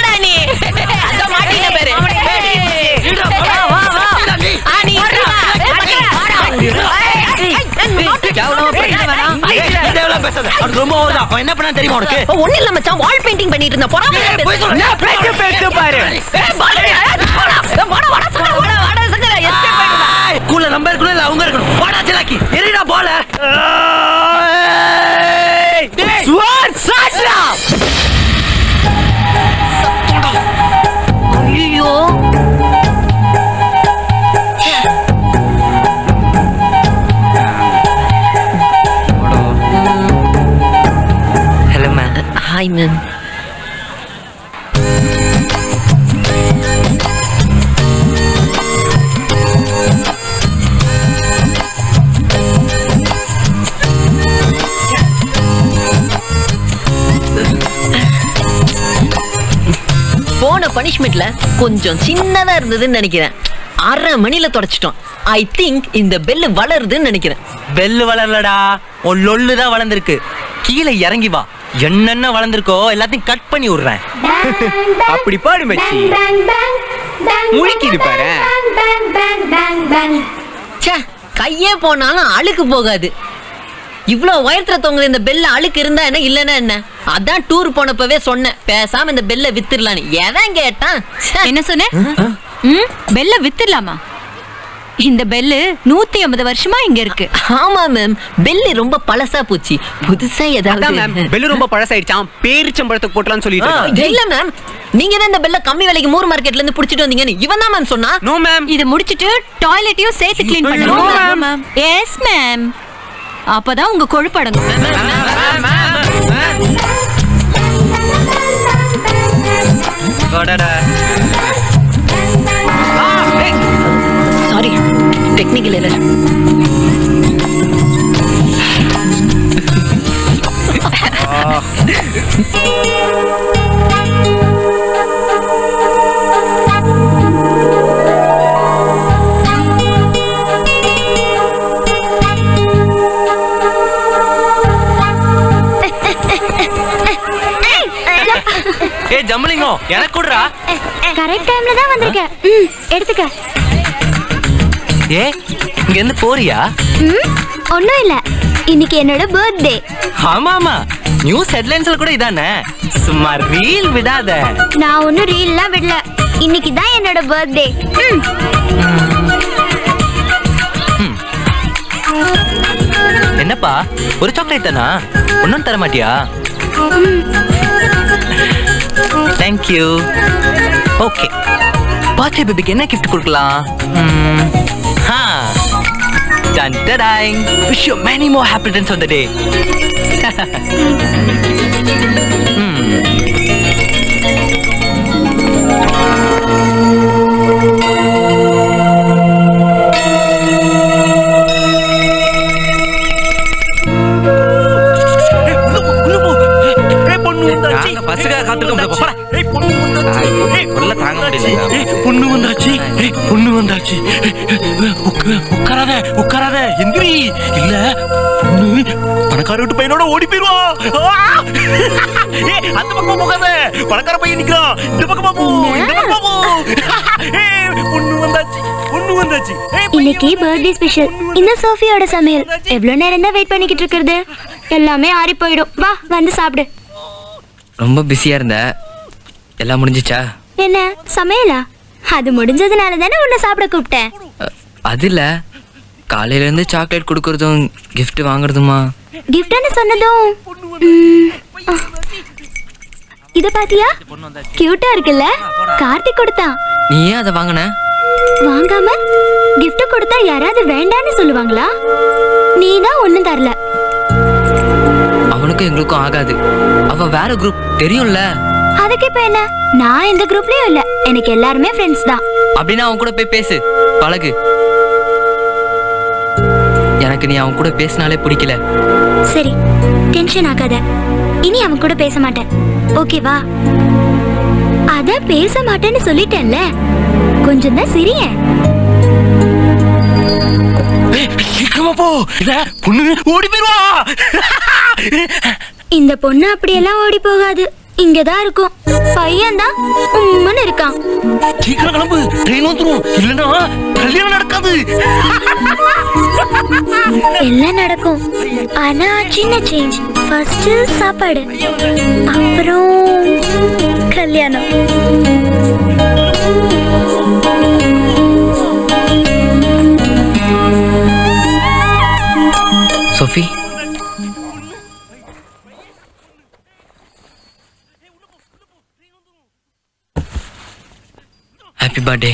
பேசாத. அவனுக்கு ரொம்ப ஓவரா. அவன் என்ன பண்ணா தெரியுமா உனக்கு? ஒண்ணு இல்ல மச்சான், வால் பெயிண்டிங் பண்ணிட்டு இருந்த போறா. போய் சொல்லு. நான் பேச்சு பாரு. ஸ்கூல்ல நம்ம இருக்கணும் இல்ல அவங்க இருக்கணும். போடா ஜலாக்கி. எரிடா போல. ஸ்வாட் சாட்ரா. ஐயோ ஹலோ மேம். Hi ma'am. போன பனிஷ்மெண்ட்ல கொஞ்சம் சின்னதா இருந்ததுன்னு நினைக்கிறேன். 1/2 மணில தொடச்சிட்டோம். ஐ திங்க் இந்த பெல்லு வளருதுன்னு நினைக்கிறேன். பெல்லு வளரலடா, உன் லொல்லு தான் வளர்ந்துருக்கு. கீழே இறங்கி வா, என்னென்ன வளர்ந்துருக்கோ எல்லாத்தையும் கட் பண்ணி விடுறேன். அப்படி பாடு மச்சி. முழிக்கிது பாரு. ச்சே, கையே போனாலும் அழுக்கு போகாது. இவ்வளவு உயரத்துல தொங்குற இந்த பெல்ல அழுக்கு இருந்தா என்ன இல்லன்னா என்ன? அதான் டூர் போனப்பவே சொன்னேன், பேசாம இந்த பெல்ல வித்துடலான்னு. எவன் கேட்டான்? என்ன சொன்ன? பெல்ல வித்துடலாமா? இந்த பெல்லு 150 வருஷமா இங்க இருக்கு. ஆமா மேம், பெல்லு ரொம்ப பழசா போச்சு. புதுசா ஏதாவது பெல்லு ரொம்ப பழசாயிடுச்சான். பேரிச்சம்பழத்துக்கு போட்டலாம்னு சொல்லிட்டு. இல்ல மேம், நீங்க தான் இந்த பெல்ல கம்மி விலைக்கு மூர் மார்க்கெட்ல இருந்து புடிச்சிட்டு வந்தீங்கன்னு இவன் தான் மேம் சொன்னா. No ma'am. இது முடிச்சிட்டு டாய்லெட்டையும் சேர்த்து க்ளீன் பண்ணணும். Yes ma'am. அப்பதான் உங்க கொழுப்பு அடங்கும். Sorry, technical error. ஏ ஜம்பலிங்கம், எனக்கு கூடுறா. கரெக்ட் டைம்ல தான் வந்திருக்கேன். எடுத்துக்க. ஏ, இங்க இருந்து போறியா? ஒண்ணும் இல்ல, இன்னைக்கு என்னோட பர்த்டே. ஆமா ஆமா, நியூஸ் ஹெட்லைன்ஸ்ல கூட இதானே. சும்மா ரீல் விடாத. நான் ஒன்னும் ரீல்லாம் விடல. இன்னைக்கு தான் என்னோட பர்த்டே. என்னப்பா, ஒரு சாக்லேட் தானா? ஒன்னும் தர மாட்டியா? தேங்க்யூ. ஓகே, பர்த்டே பேபிக்கு என்ன கிஃப்ட் கொடுக்கலாம்? Dun da dang. Wish you many more happy returns on the day. பஸ்ஸுக்காக காத்திருக்கோம். தாங்க முடியல. பொண்ணு வந்தாச்சு. பொண்ணு வந்தாச்சு. உட்காராத உட்காராத, எந்திரி. இல்ல, பொண்ணு பணக்கார வீட்டு பையனோட ஓடி போயிருவா. அந்த பக்கம் போகாத, பணக்கார பையன் நிக்கிறான். இந்த பக்கமா போ, இந்த பக்கமா போ. பொண்ணு வந்தாச்சு, பொண்ணு வந்தாச்சு. இன்னைக்கு பர்த்டே ஸ்பெஷல். இந்த சோஃபியோட சமையல். எவ்வளவு நேரம் தான் வெயிட் பண்ணிக்கிட்டு இருக்கிறது? எல்லாமே ஆறி போயிடும். வா, வந்து சாப்பிடு. ரொம்ப பிஸியா இருந்த, எல்லாம் முடிஞ்சிச்சா? என்ன சமையலா? அது முடிஞ்சதுனால தானே உன்னை சாப்பிட கூப்பிட்டேன். அது இல்ல, காலையில இருந்து சாக்லேட் கொடுக்கறதும் gift வாங்குறதுமா. கிஃப்ட்னு சொன்னதும் இத பாத்தியா? கியூட்டா இருக்குல்ல? கார்த்திக் கொடுத்தான். நீ ஏன் அதை வாங்கின? வாங்காம gift கொடுத்தா யாராவது வேண்டான்னு சொல்லுவாங்களா? நீ தான் ஒண்ணும் தரல. அவனுக்கும் எங்களுக்கும் ஆகாது. அவ வேற குரூப், தெரியும்ல. அதுக்கு இப்ப என்ன? நான் எந்த குரூப்லயும் இல்ல. எனக்கு எல்லாருமே ஃப்ரெண்ட்ஸ் தான். அப்படின்னா அவன் கூட போய் பேசு, பழகு. எனக்கு நீ அவன் கூட பேசினாலே பிடிக்கல. சரி, டென்ஷன் ஆகாத. இனி அவன் கூட பேச மாட்டேன், ஓகேவா? அதான் பேச மாட்டேன்னு சொல்லிட்டேன்ல, கொஞ்சம் தான் சிரியேன். சீக்கிரமா போ, இல்ல பொண்ணு ஓடி போயிருவா. இந்த பொண்ணு அப்படியெல்லாம் ஓடி போகாது, இங்கதான் இருக்கும். பையன் தான் உம்முன்னு இருக்கான். சீக்கிரம் கிளம்பு, ட்ரெயின் வந்துரும். இல்லன்னா கல்யாணம் நடக்காது. எல்லாம் நடக்கும். ஆனா சின்ன சேஞ்ச். ஃபர்ஸ்ட் சாப்பாடு, அப்புறம் கல்யாணம். Sophie, happy birthday.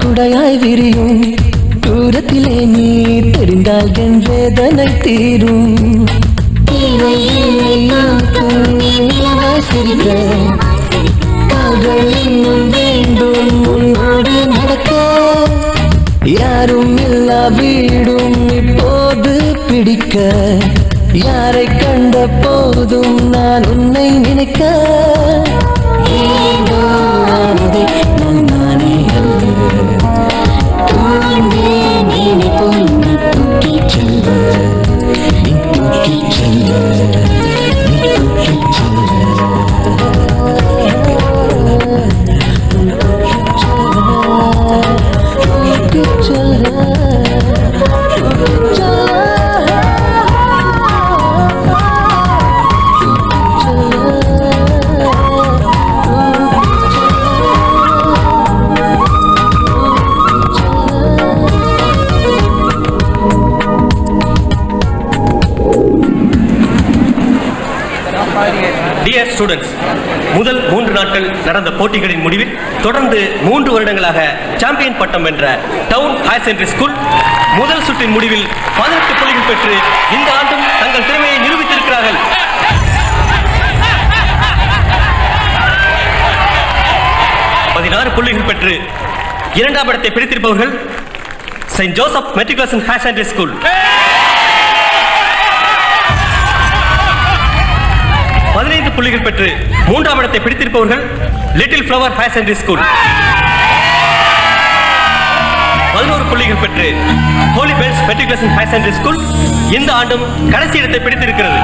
குடையாய் விரியும் தூரத்திலே நீ தெரிந்தால் என் வேதனை தீரும். வேண்டும் உன்னோடு நடக்க யாரும் இல்லா வீடும் இப்போது பிடிக்க யாரை கண்ட போதும் நான் உன்னை நினைக்க டியர் ஸ்டூடெண்ட்ஸ், முதல் 3 நாட்கள் நடந்த போட்டிகளின் முடிவில் தொடர்ந்து 3 வருடங்களாக சாம்பியன் பட்டம் வென்ற டவுன் ஹையர் செகண்டரி ஸ்கூல் முதல் சுற்றின் முடிவில் 18 புள்ளிகள் பெற்று இந்த ஆண்டும் தங்கள் திறமையை நிரூபித்திருக்கிறார்கள். புள்ளிகள் பெற்று 2ஆம் இடத்தை பிடித்திருப்பவர்கள் Saint Joseph Matriculation Higher Secondary School. 15 புள்ளிகள் பெற்று 3ஆம் இடத்தை பிடித்திருப்பவர்கள் Little Flower Higher Secondary School. 11 புள்ளிகள் பெற்று Holy Bells Matriculation Higher Secondary School இந்த ஆண்டும் கடைசி இடத்தை பிடித்திருக்கிறது.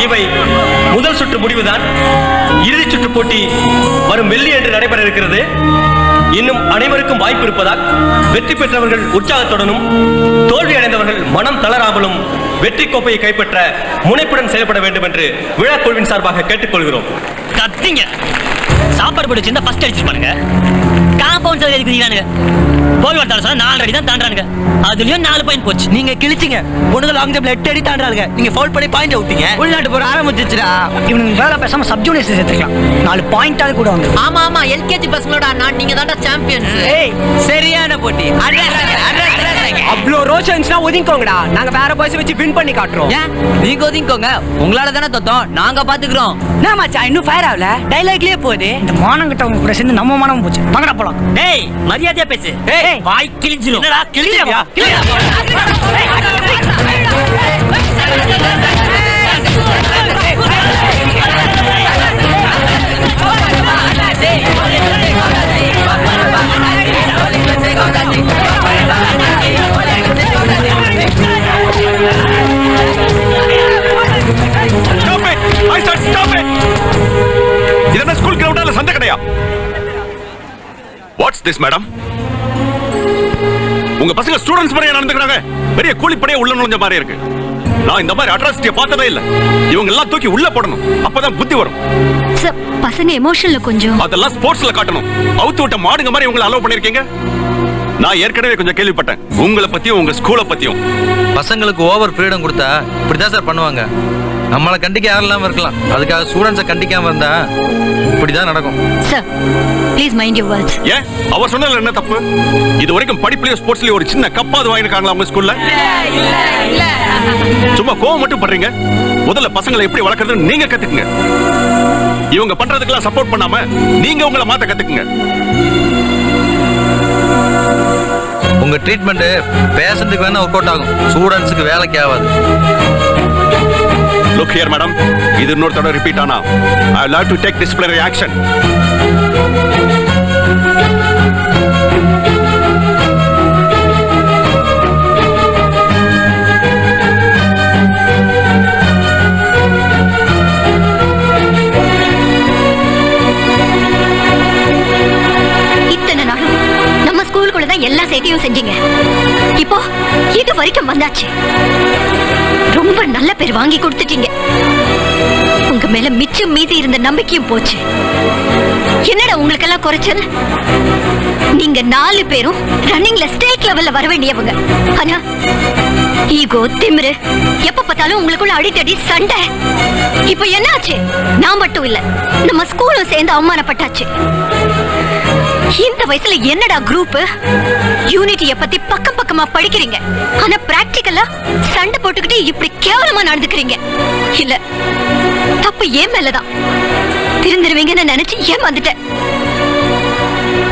இவை முதல் சுற்று முடிவுதான். இறுதிச் சுற்று போட்டி வரும் வெள்ளி அன்று நடைபெற இருக்கிறது. இன்னும் அனைவருக்கும் வாய்ப்பு இருப்பதால் வெற்றி பெற்றவர்கள் உற்சாகத்துடனும் தோல்வி அடைந்தவர்கள் மனம் தளராமலும் வெற்றி கோப்பையை கைப்பற்ற முனைப்புடன் செயல்பட வேண்டும் என்று விழா குழுவின் சார்பாக கேட்டுக்கொள்கிறோம். கத்திங்க சாப்பாடு போட்டு வச்சிருந்தா ஃபர்ஸ்ட் அடிச்சு பாருங்க. காம்பவுண்ட் சர்வே எதுக்கு போய் வரத்தால சொன்னா 4 அடி தான் தாண்டானுங்க. அதுலயும் 4 பாயிண்ட் போச்சு. நீங்க கிழிச்சிங்க. பொண்ணுங்க லாங் ஜம்ப்ல 8 அடி தாண்டாளுங்க. நீங்க ஃபவுல் பண்ணி பாயிண்ட் விட்டீங்க. உள்நாட்டு போற ஆரம்பிச்சிச்சுடா. இவனுக்கு வேலை பேசாம சப் ஜூனியர்ஸ் சேர்த்துக்கலாம். 4 பாயிண்டாவது கூட வந்து. ஆமா ஆமா எல்கேஜி பசங்களோட நான் நீங்க தான்டா சாம்பியன்ஸ். ஏய் சரியான போட்டி. அவ்ளோ ரோஷன்ஸ்னா ஒதுங்கிக்கோங்கடா. நாங்க வேற பாய்ஸ் வச்சு வின் பண்ணி காட்டுறோம். ஏன் நீங்க ஒதுங்கிக்கோங்க. உங்களால தானே தோத்தோம். நாங்க பாத்துக்கிறோம். நான் மச்சான் இன்னும் ஃபயர் ஆகல. டைலாக்லயே போகுது. இந்த மானங்கிட்டவங்க கூட சேர்ந்து நம்ம மானம் போச்சு. வாங்கடா போலாம். டேய் மரியாதையா பேசு. ஏய் வாய் கிழிஞ்சிரும். என்னடா கிழிஞ்சியா? இதென்ன ஸ்கூல் கிரவுண்டா இல்ல சண்டை கடையா? Watts this madam? உங்க பசங்க ஸ்டூடண்ட்ஸ் மாதிரியா நடந்துக்கிறாங்க? பெரிய கூலிப்படையே உள்ள நுழைஞ்ச மாதிரி இருக்கு. நான் இந்த மாதிரி அட்ராசிட்டியை பார்த்ததே இல்ல. இவங்க எல்லாம் தூக்கி உள்ள போடணும். அப்பதான் புத்தி வரும். சார் பசங்க எமோஷன்ல கொஞ்சம் அதெல்லாம் ஸ்போர்ட்ஸ்ல காட்டணும். அவுத்து விட்ட மாடுங்க மாதிரி உங்களை அலோவ் பண்ணிருக்கீங்க. நான் ஏற்கனவே கொஞ்சம் கேள்விப்பட்டேன் உங்களை பத்தியும் உங்க ஸ்கூலை பத்தியும். பசங்களுக்கு ஓவர் ஃப்ரீடம் கொடுத்தா இப்படிதான் சார் பண்ணுவாங்க. நம்மளை கண்டிக்க யாரும் இல்லாம இருக்கலாம். அதுக்காக ஸ்டூடெண்ட்ஸை கண்டிக்காம இருந்தா இப்படிதான் நடக்கும். Sir please mind your words. ஏன் அவர் சொன்னதுல என்ன தப்பு? இது வரைக்கும் படிப்புலயும் ஸ்போர்ட்ஸ்லயும் ஒரு சின்ன கப்பாவது வாங்கிருக்காங்களா உங்க ஸ்கூல்ல? சும்மா கோவம் மட்டும் பண்றீங்க. முதல்ல பசங்களை எப்படி வளர்க்கறதுன்னு நீங்க கத்துக்குங்க. இவங்க பண்றதுக்கெல்லாம் சப்போர்ட் பண்ணாம நீங்க உங்களை மாத்த கத்துக்குங்க. உங்க ட்ரீட்மெண்ட் பேஷண்ட்டுக்கு வேணா ஒர்க் அவுட் ஆகும். ஸ்டூடெண்ட்ஸுக்கு வேலைக்கு ஆகாது. Look here, madam. இது இன்னொரு தடவை ரிப்பீட் ஆனா I will have to take disciplinary action. இத்தனை நாளும் நம்ம ஸ்கூலுக்குள்ள தான் எல்லா சேட்டையும் செஞ்சீங்க. இப்போ இது வரைக்கும் வந்தாச்சு. ரொம்ப நல்ல பேர் வாங்கி கொடுத்துட்டீங்க. உங்க மேல மிச்சம் மீதி இருந்த நம்பிக்கையும் போச்சு. என்னடா உங்களுக்கெல்லாம் குறைச்சல்? நீங்க 4 பேரும் ரன்னிங்ல ஸ்டேட் லெவல்ல வர வேண்டியவங்க. ஆனா ஈகோ திமிரு எப்ப பார்த்தாலும் உங்களுக்குள்ள அடித்தடி சண்டை. இப்ப என்ன ஆச்சு? நான் மட்டும் இல்ல நம்ம ஸ்கூலும் சேர்ந்து அவமானப்பட்டாச்சு. இந்த வயசுல என்னடா குரூப்? யூனிட்டிய பத்தி பக்கம் பக்கமா படிக்கிறீங்க. ஆனா பிராக்டிகலா சண்டை போட்டுக்கிட்டு இப்படி கேவலமா நடந்துக்கிறீங்க. இல்ல தப்பு ஏன் மேலதான். திருந்திருவீங்கன்னு நினைச்சு ஏமாந்துட்டேன்.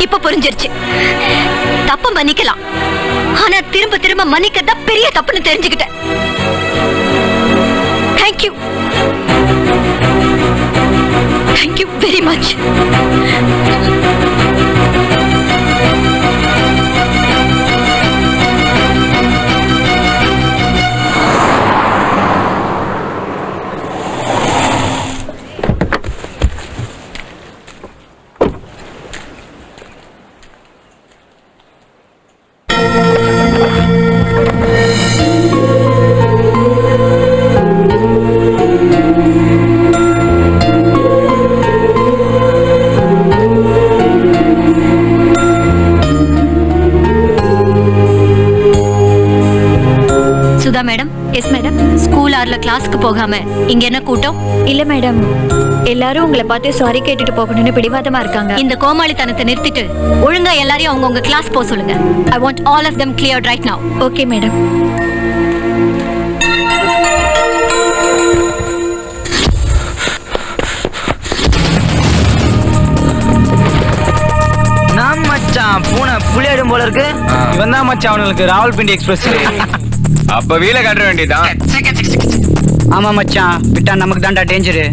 இப்ப புரிஞ்சிருச்சு. தப்பு மன்னிக்கலாம். ஆனா திரும்ப திரும்ப மன்னிக்கதான் பெரிய தப்புன்னு தெரிஞ்சுக்கிட்டேன். Thank you. Thank you very much. Sudha madam. Yes madam. School ஆர்ல கிளாஸ்க்கு போகாம இங்க என்ன கூட்டம்? இல்ல மேடம், எல்லாரும் உங்களை பார்த்து சாரி கேட்டுட்டு போகணும்னு பிடிவாதமா இருக்காங்க. இந்த கோமாளித்தனத்தை நிறுத்திட்டு ஒழுங்கா எல்லாரையும் அவங்கவுங்க கிளாஸ் போக சொல்லுங்க. I want all of them cleared right now. Okay madam. நான் மச்சான் பூனை புளியாடும் போல இருக்கு. இவன் தான் மச்சான் அவனுக்கு ராவல்பிண்டி எக்ஸ்பிரஸ். அப்ப வீல காட்ட வேண்டியதான். ஆமா மச்சான், விட்டா நமக்கு தான்டா டேஞ்சரு.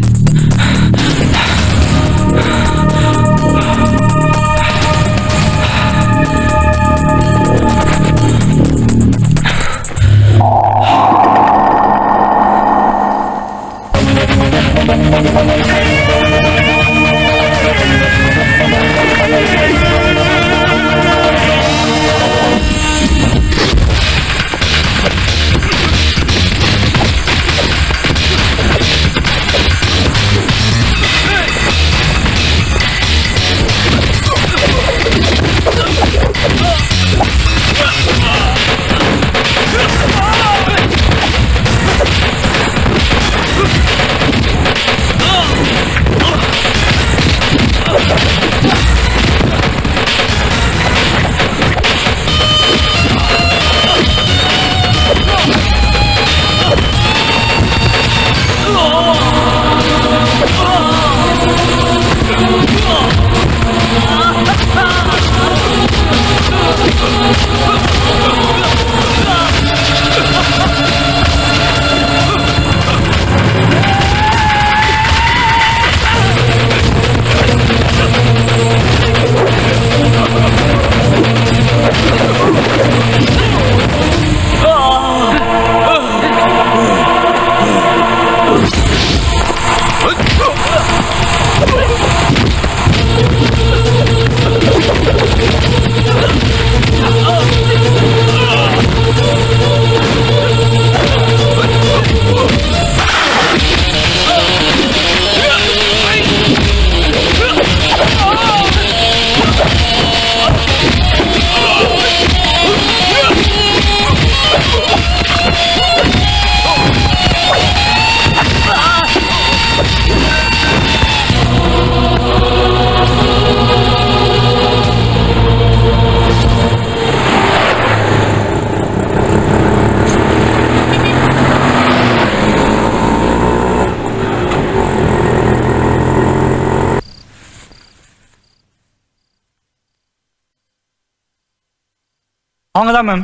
அவங்க தான் மேம்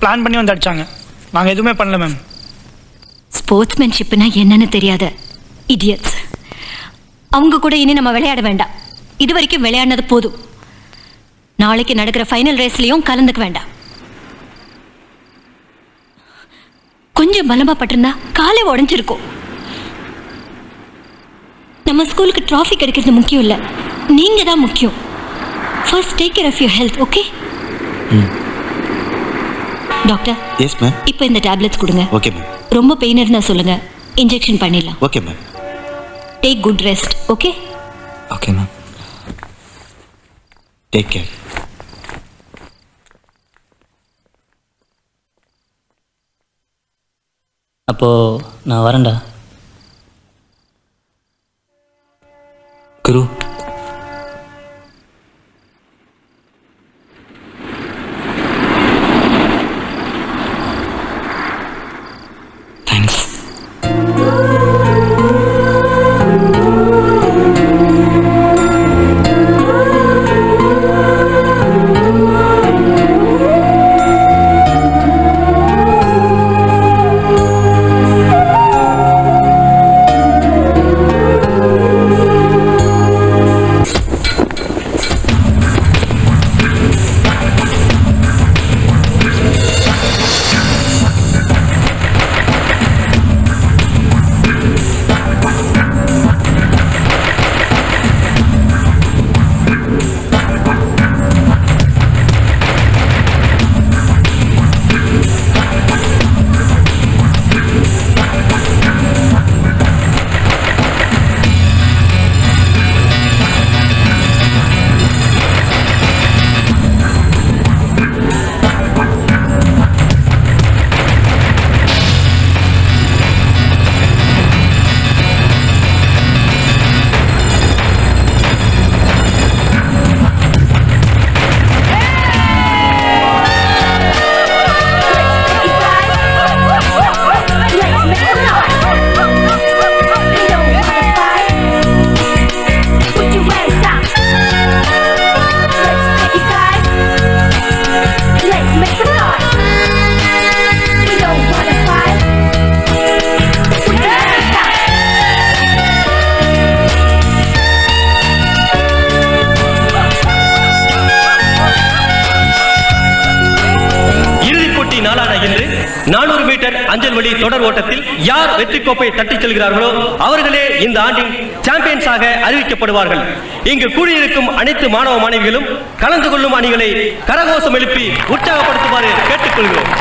பிளான் பண்ணி வந்து அடிச்சாங்க. நாங்கள் எதுவுமே பண்ணல மேம். ஸ்போர்ட்ஸ்மேன்ஷிப்னா என்னன்னு தெரியாத இடியட்ஸ். அவங்க கூட இனி நம்ம விளையாட வேண்டாம். இது வரைக்கும் விளையாடினது போதும். நாளைக்கு நடக்கிற ஃபைனல் ரேஸ்லயும் கலந்துக்க வேண்டாம். கொஞ்சம் பலமா பட்டிருந்தா காலை உடஞ்சிருக்கும். நம்ம ஸ்கூலுக்கு டிராஃபி கிடைக்கிறது முக்கியம் இல்லை, நீங்க தான் முக்கியம். First take care of your health. Okay doctor? Yes ma'am. இப்போ இந்த டேப்லெட்ஸ் கொடுங்க. Okay ma'am. ரொம்ப பெயின் இருந்தா சொல்லுங்க, இன்ஜெக்ஷன் பண்ணிடலாம். Okay ma'am. Take good rest. Okay okay ma'am. Take care. அப்போ நான் வரேன்டா. குரு, தேங்க்ஸ். நாளான இன்று 400 மீட்டர் அஞ்சல் வழி தொடர் ஓட்டத்தில் யார் வெற்றி கோப்பை தட்டிச் செல்கிறார்களோ அவர்களே இந்த ஆண்டின் சாம்பியன்ஸாக அறிவிக்கப்படுவார்கள். இங்கு கூடியிருக்கும் அனைத்து மாணவ மாணவிகளும் கலந்து கொள்ளும் அணிகளை கரகோஷம் எழுப்பி உற்சாகப்படுத்துமாறு கேட்டுக்கொள்கிறோம்.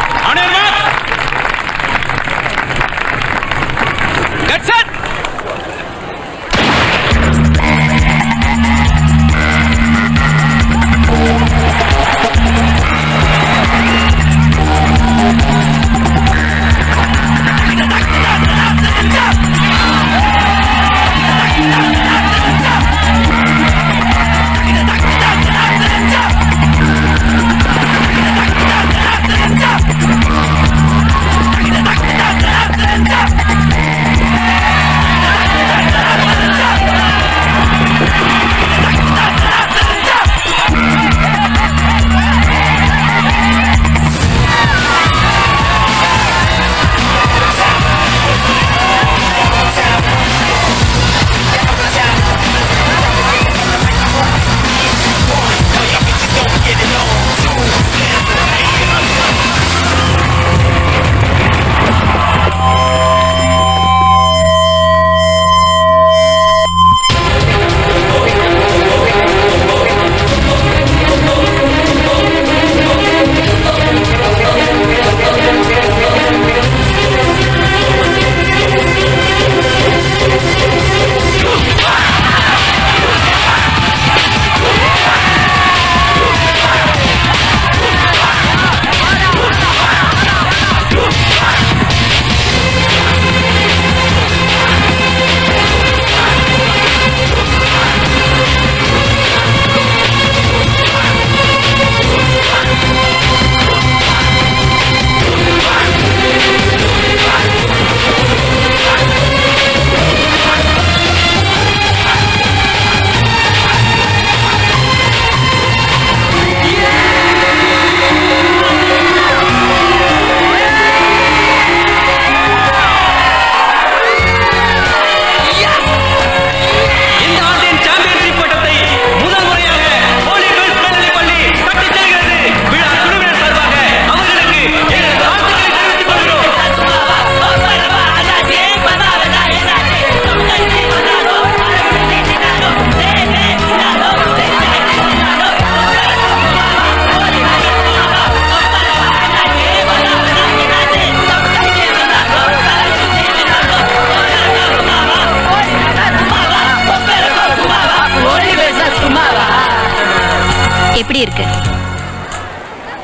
எப்படி இருக்கு?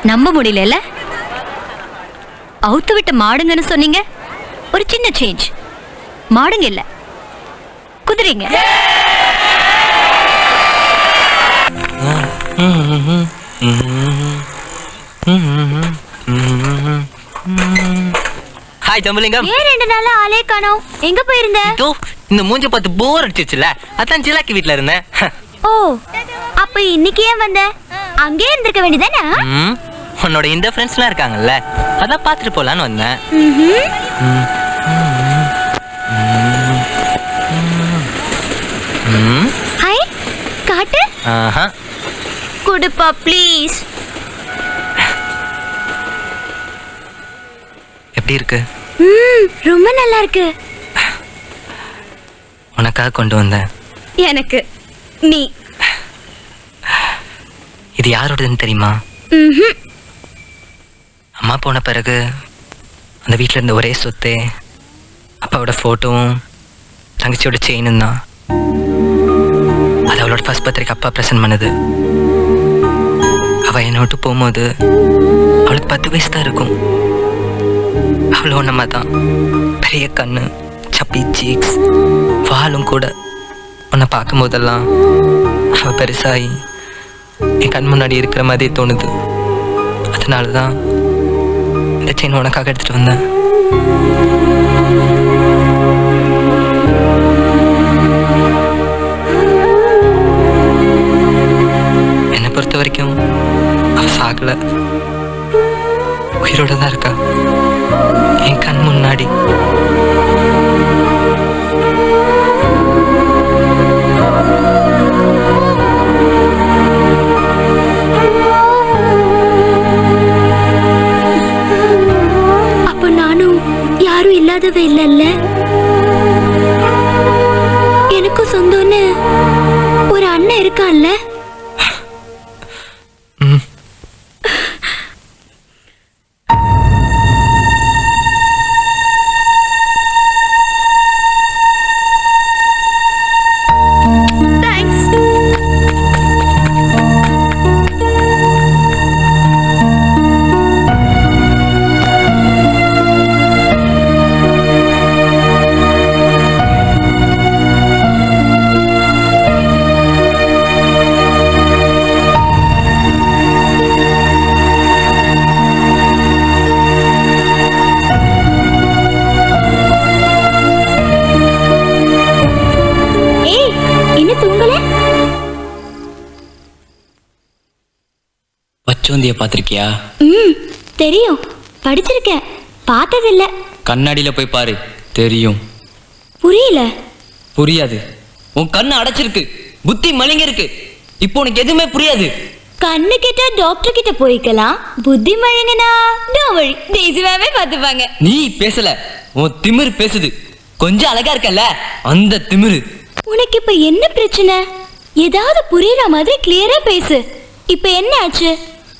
நம்ப முடியல. அவுத்து விட்ட மாடுங்கன்னு சொன்னீங்க. ஒரு சின்ன சேஞ்ச். மாடுங்க இல்ல, குதிரைங்க. ஹாய் தம்பலிங்கம். ஏன் 2 நாளா ஆளே காணோம்? எங்க போயிருந்த? இந்த மூஞ்ச பார்த்து போர் அடிச்சிச்சுல, அதான் சிலாக்கி வீட்ல இருந்தேன். ஓ, அப்ப இன்னைக்கு ஏன் வந்த? அங்கே இருந்திருக்க வேண்டியதானே? உன்னோட இந்த ஃப்ரெண்ட்ஸ்லாம் இருக்காங்கல்ல, அதான் பார்த்துட்டு போலான்னு வந்தேன். ஹாய், காட்டு. குடுப்பா ப்ளீஸ். எப்படி இருக்கு? ரொம்ப நல்லா இருக்கு. உனக்காக கொண்டு வந்தேன். எனக்கு நீ. இது யாரோடதுன்னு தெரியுமா? அம்மா போன பிறகு அந்த வீட்டில் இருந்த ஒரே சொத்தே அப்பாவோட ஃபோட்டோவும் தங்கச்சியோட செயினும் தான். அது அவளோட ஃபர்ஸ்ட் பர்த்டேக்கு அப்பா ப்ரெசென்ட் பண்ணுது. அவள் என்னை விட்டு போகும்போது அவளுக்கு 10 வயசு தான் இருக்கும். அவ்வளோ நம்ம தான், பெரிய கண்ணு, சப்பி சீக்ஸ், வாலும் கூட. உன்னை பார்க்கும் போதெல்லாம் அவள் பெருசாகி என் கண் முன்னாடி இருக்கிற மாதிரி தோணுது. அதனால தான் இந்த செயின் உனக்காக எடுத்துட்டு வந்தேன். என்னை பொறுத்த வரைக்கும் அவ சாகல, உயிரோட தான் இருக்கா என் கண் முன்னாடி. யாரும் இல்லாதவ இல்லல்ல, எனக்கும் சொந்தம்னு ஒரு அண்ணன் இருக்கான்ல. பச்சோந்திய பாத்திருக்கியா? தெரியும், படிச்சிருக்கேன், பார்த்ததில்ல. கண்ணாடியில போய் பாரு, தெரியும். புரியல. புரியாது, உன் கண்ணு அடைச்சிருக்கு, புத்தி மலிங்க இருக்கு. இப்போ உனக்கு எதுவுமே புரியாது. கண்ணு கிட்ட டாக்டர் கிட்ட போய்க்கலாம், புத்தி மழுங்கினா டோவழி தேசிவாவே பார்த்துப்பாங்க. நீ பேசல, உன் திமிரு பேசுது. கொஞ்சம் அழகா இருக்கல, அந்த திமிரு. உனக்கு இப்ப என்ன பிரச்சனை? ஏதாவது புரியற மாதிரி கிளியரா பேசு. இப்ப என்ன ஆச்சு?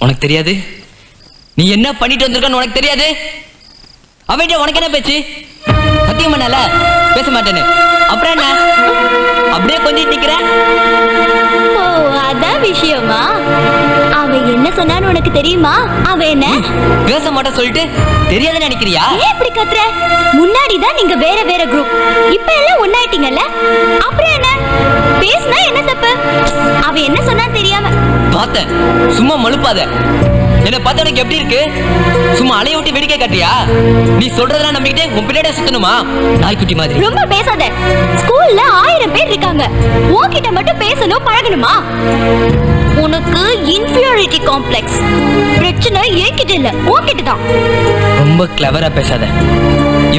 உனக்கு தெரியாது, நீ என்ன பண்ணிட்டு வந்திருக்கான்னு உனக்கு தெரியாது. அவன் உனக்கு என்ன பேச்சு? சத்தியம் பண்ணல பேச மாட்டேன்னு, அப்புறம் என்ன அப்படியே கொஞ்சம் நிக்கிற? ஓ, அதான் விஷயமா? அவன் என்ன சொன்னான்னு உனக்கு தெரியுமா? அவன் என்ன பேச மாட்டேன் சொல்லிட்டு தெரியாதுன்னு நினைக்கிறியா? ஏன் இப்படி கத்துற? முன்னாடிதான் நீங்க வேற வேற குரூப், இப்ப எல்லாம் ஒன்னாயிட்டீங்கல்ல, அப்புறம் என்ன? பேசினா என்ன தப்பு? அவன் என்ன சொன்னா தெரியாம பார்த்தேன். சும்மா மழுப்பாத. என்ன பார்த்தா எனக்கு எப்படி இருக்கு? சும்மா அலைய விட்டு வேடிக்கை காட்டியா? நீ சொல்றதெல்லாம் நம்பிக்கிட்டே உன் பின்னாடியே சுத்தணுமா நாய்க்குட்டி மாதிரி? ரொம்ப பேசாத. ஸ்கூல்ல 1000 பேர் இருக்காங்க, உன்கிட்ட மட்டும் பேசணும் பழகணுமா? உனக்கு இன்ஃபீரியாரிட்டி காம்ப்ளெக்ஸ். பிரச்சனை என்கிட்ட இல்ல, உன்கிட்ட தான். ரொம்ப கிளவரா பேசாத.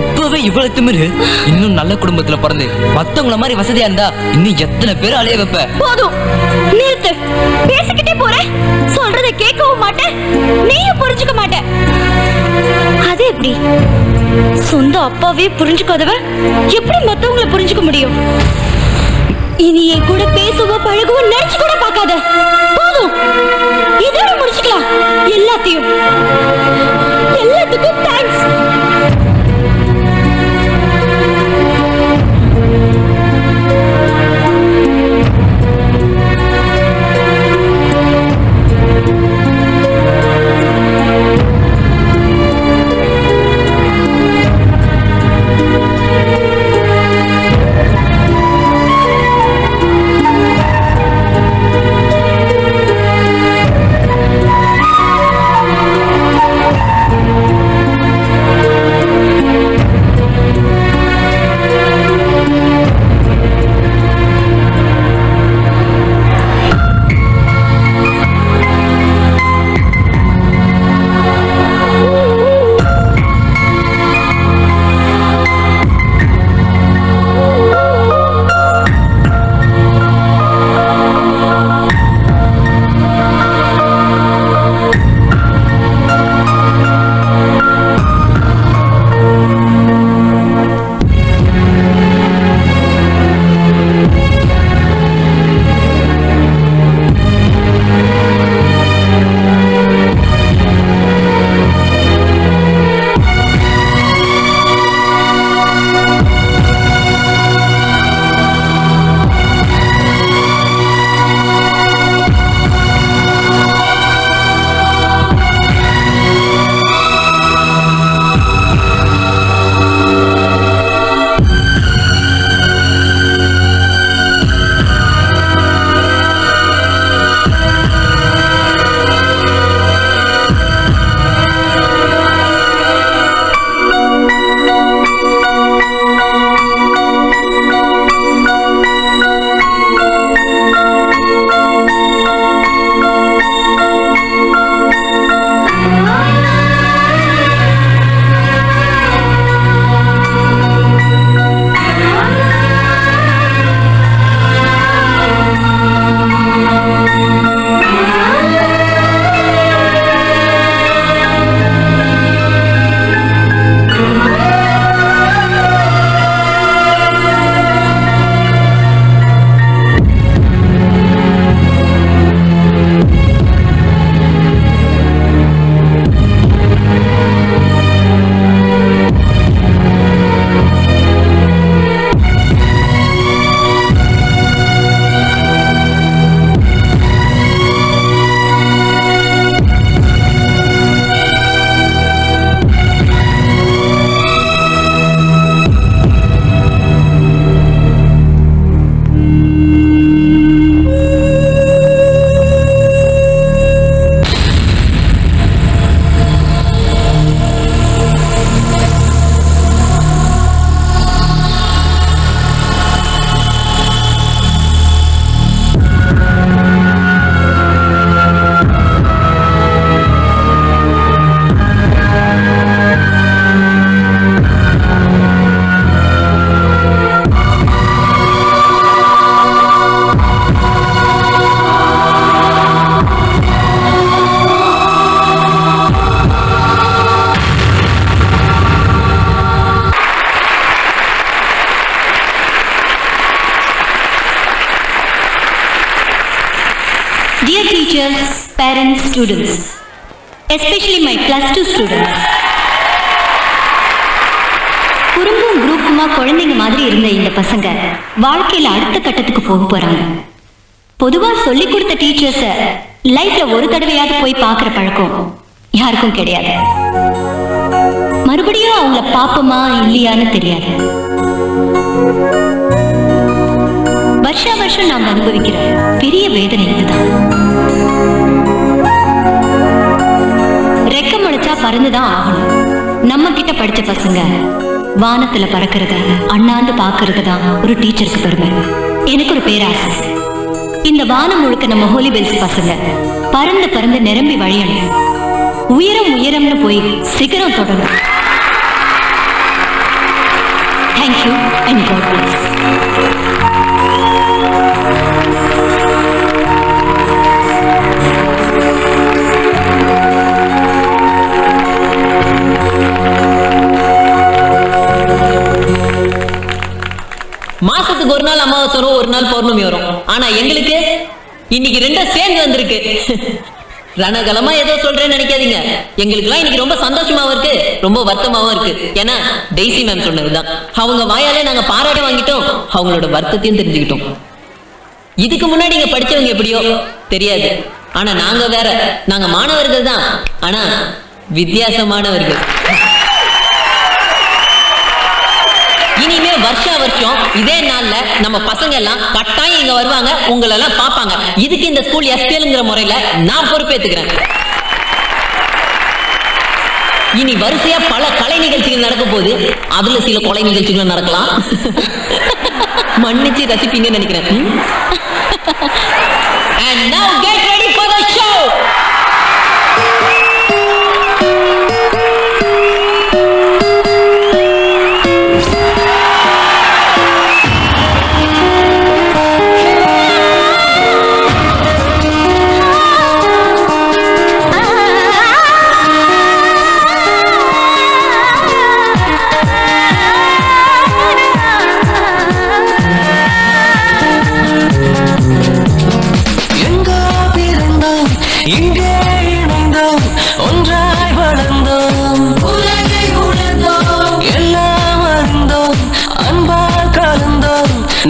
இப்பவே இவ்வளவு திமிரு. இன்னும் நல்ல குடும்பத்துல பிறந்து மத்தவங்கள மாதிரி வசதியா இருந்தா இன்னும் எத்தனை பேர் அலைய வைப்ப? போதும், நிறுத்து. பேசிக்கிட்டே போற, சொல்றத கேட்கவும் மாட்டேன், நீயும் புரிஞ்சுக்க மாட்ட. அது எப்படி? சொந்த அப்பாவே புரிஞ்சுக்காதவ எப்படி மத்தவங்களை புரிஞ்சுக்க முடியும்? இனி என் கூட பேசவோ பழகவோ நினைச்சு கூட பார்க்காத. போதும், இதோட முடிச்சுக்கலாம் எல்லாத்தையும். எல்லாத்துக்கும் thanks. parents, students, especially my plus 2 students. குறும்பும் குரூப்புமா குழந்தைங்க மாதிரி இருந்த இந்த பசங்க வாழ்க்கையில அடுத்த கட்டத்துக்கு போக போறாங்க. பொதுவா சொல்லி கொடுத்த டீச்சர்ஸ லைஃப்ல ஒரு தடவையாவது போய் பார்க்கிற பழக்கம் யாருக்கும் கிடையாது. மறுபடியும் அவங்கள பாப்போமா இல்லையான்னு தெரியாது. வருஷா வருஷம் நாம அனுபவிக்கிற பெரிய வேதனை இதுதான். ரெக்க முளைச்சா பறந்துதான் ஆகணும். நம்ம கிட்ட படிச்ச பசங்க வானத்துல பறக்கிறத அண்ணாந்து பாக்குறது தான் ஒரு டீச்சருக்கு பெருமை. எனக்கு ஒரு பேராசை, இந்த வானம் முழுக்க நம்ம ஹோலி பெல்ஸ் பசங்க பறந்து பறந்து நிரம்பி வழியணும். உயரம் உயரம்னு போய் சிகரம் தொடரும். Thank you and God bless. மாசத்துக்கு ஒரு நாள் அமாவாசை வரும், ஒரு நாள் பௌர்ணமி வரும். ஆனா எங்களுக்கு இன்னைக்கு ரெண்டும் சேர்ந்து வந்திருக்கு. ரணகலமா ஏதோ சொல்றேன்னு நினைக்காதீங்க. எங்களுக்குலாம் இன்னைக்கு ரொம்ப சந்தோஷமாவும் இருக்கு, ரொம்ப வருத்தமாவும் இருக்கு. ஏன்னா டெய்ஸி மேம் சொன்னதுதான். அவங்க வாயாலே நாங்க பாராட்ட வாங்கிட்டோம், அவங்களோட வருத்தத்தையும் தெரிஞ்சுக்கிட்டோம். இதுக்கு முன்னாடி இங்க படிச்சவங்க எப்படியோ தெரியாது, ஆனா நாங்க வேற. நாங்க மாணவர்கள் தான், ஆனா வித்தியாசமானவர்கள். இனிமே வருஷா வருஷம் இதே நாள்ல நம்ம பசங்க எல்லாம் கட்டாயம் இங்க வருவாங்க, உங்களை எல்லாம் பாப்பாங்க. இதுக்கு இந்த ஸ்கூல் எஸ்பிஎல்ங்கிற முறையில நான் பொறுப்பேற்றுக்கிறேன். இனி வரிசையா பல கலை நிகழ்ச்சிகள் நடக்கும் போது அதுல சில கொலை நிகழ்ச்சிகள் நடக்கலாம். மன்னிச்சு ரசிப்பீங்கன்னு நினைக்கிறேன். And now get ready for the show.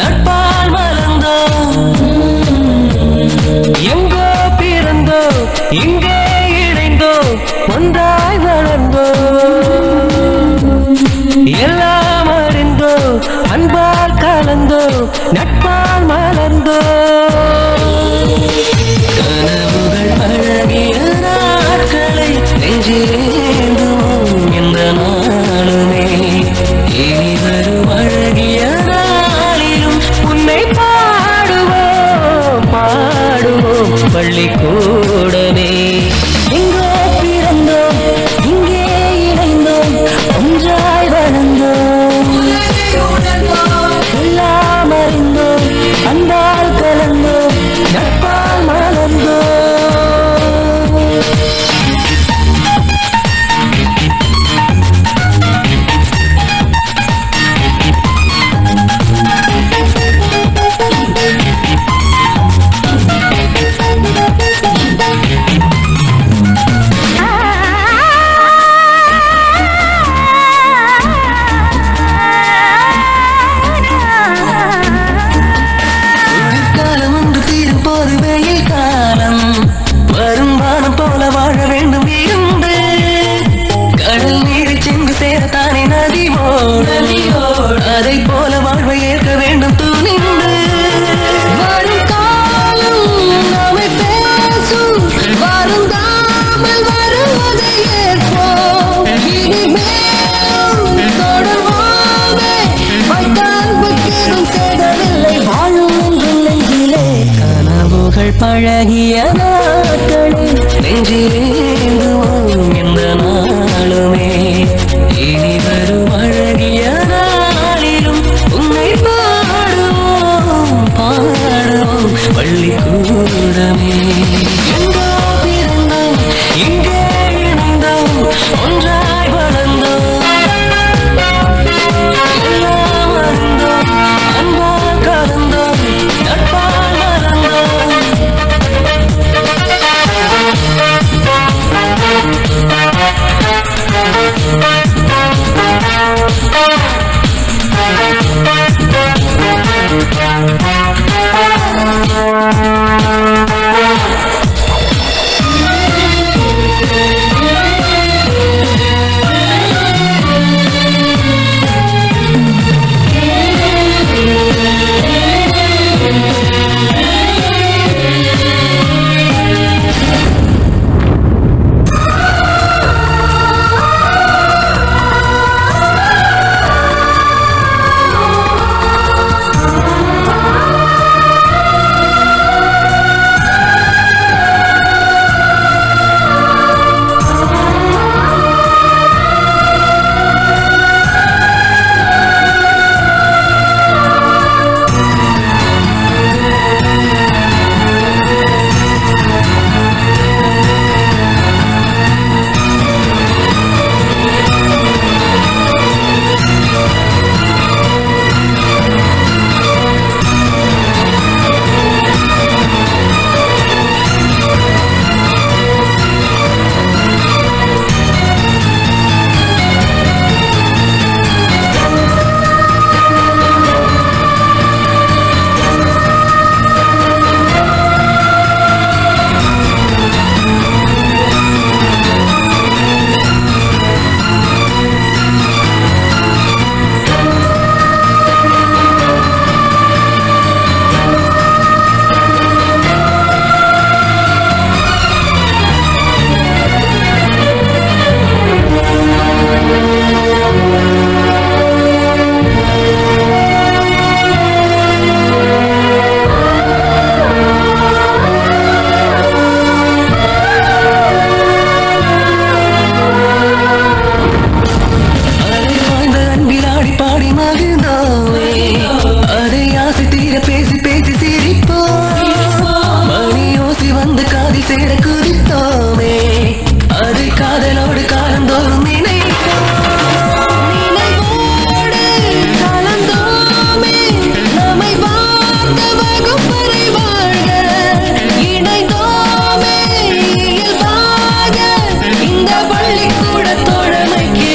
நட்பால் மலர்ந்தோம், எங்கோ பிறந்தோம், இங்கே இணைந்தோம், ஒன்றாய் வளர்ந்தோம், எல்லாம் அறிந்தோம், அன்பால் கலந்தோம், நட்பால் மலர்ந்தோம். கனவுகள் அழகிய நாட்களை நெஞ்சிலேந்துவோம் இந்த நாளுமே. இனி வரும் அழகிய பாடுவோம் பள்ளிக்கூடமே. எங்கோ பிறந்தோம், இங்கே இணைந்தோம், ஒன்றாய் வளர்ந்தோம், எல்லாம் அறிந்தோம், அன்பால் கலந்தோம், நட்பால் மலர்ந்தோம். அதை போல வாழ்வை ஏற்க வேண்டும் துணிந்து. வரும் காலம் நாமே பேசும், வருந்தாமல் வருவதை ஏற்போம். இனிமேலும் தொடர்வோமே, வைத்தால் வைக்கிறோம் சேதமில்லை, வாழும் ஒன்றும் நெஞ்சிலே. கனவுகள் பழகிய நாட்களில் நெஞ்சிலேந்துவோம் இந்த நாளுமே. இனி வரும் அழகிய நாளிலும் உன்னை பாடுவோம் பாடுவோம் பள்ளிக்கூடமே. எங்கோ பிறந்தோம், இங்கே இணைந்தோம், ஒன்றாய் வளர்ந்தோம், எல்லாம் அறிந்தோம், அன்பால் கலந்தோம், நட்பால் மலர்ந்தோம். மகிழ்ந்தோமே அதை ஆசை தீர பேசி பேசி சிரிப்போம் மணி ஓசி வந்து காதி சேர குதித்தோமே அதை காதலோடு காலந்தோறும் நினைப்போம் நினைவோடு கலந்தோமே நம்மை பார்த்த வகுப்பறை வாழ்க இணைந்தோமே இயல்பாக இந்த பள்ளிக்கூட தோழமைக்கு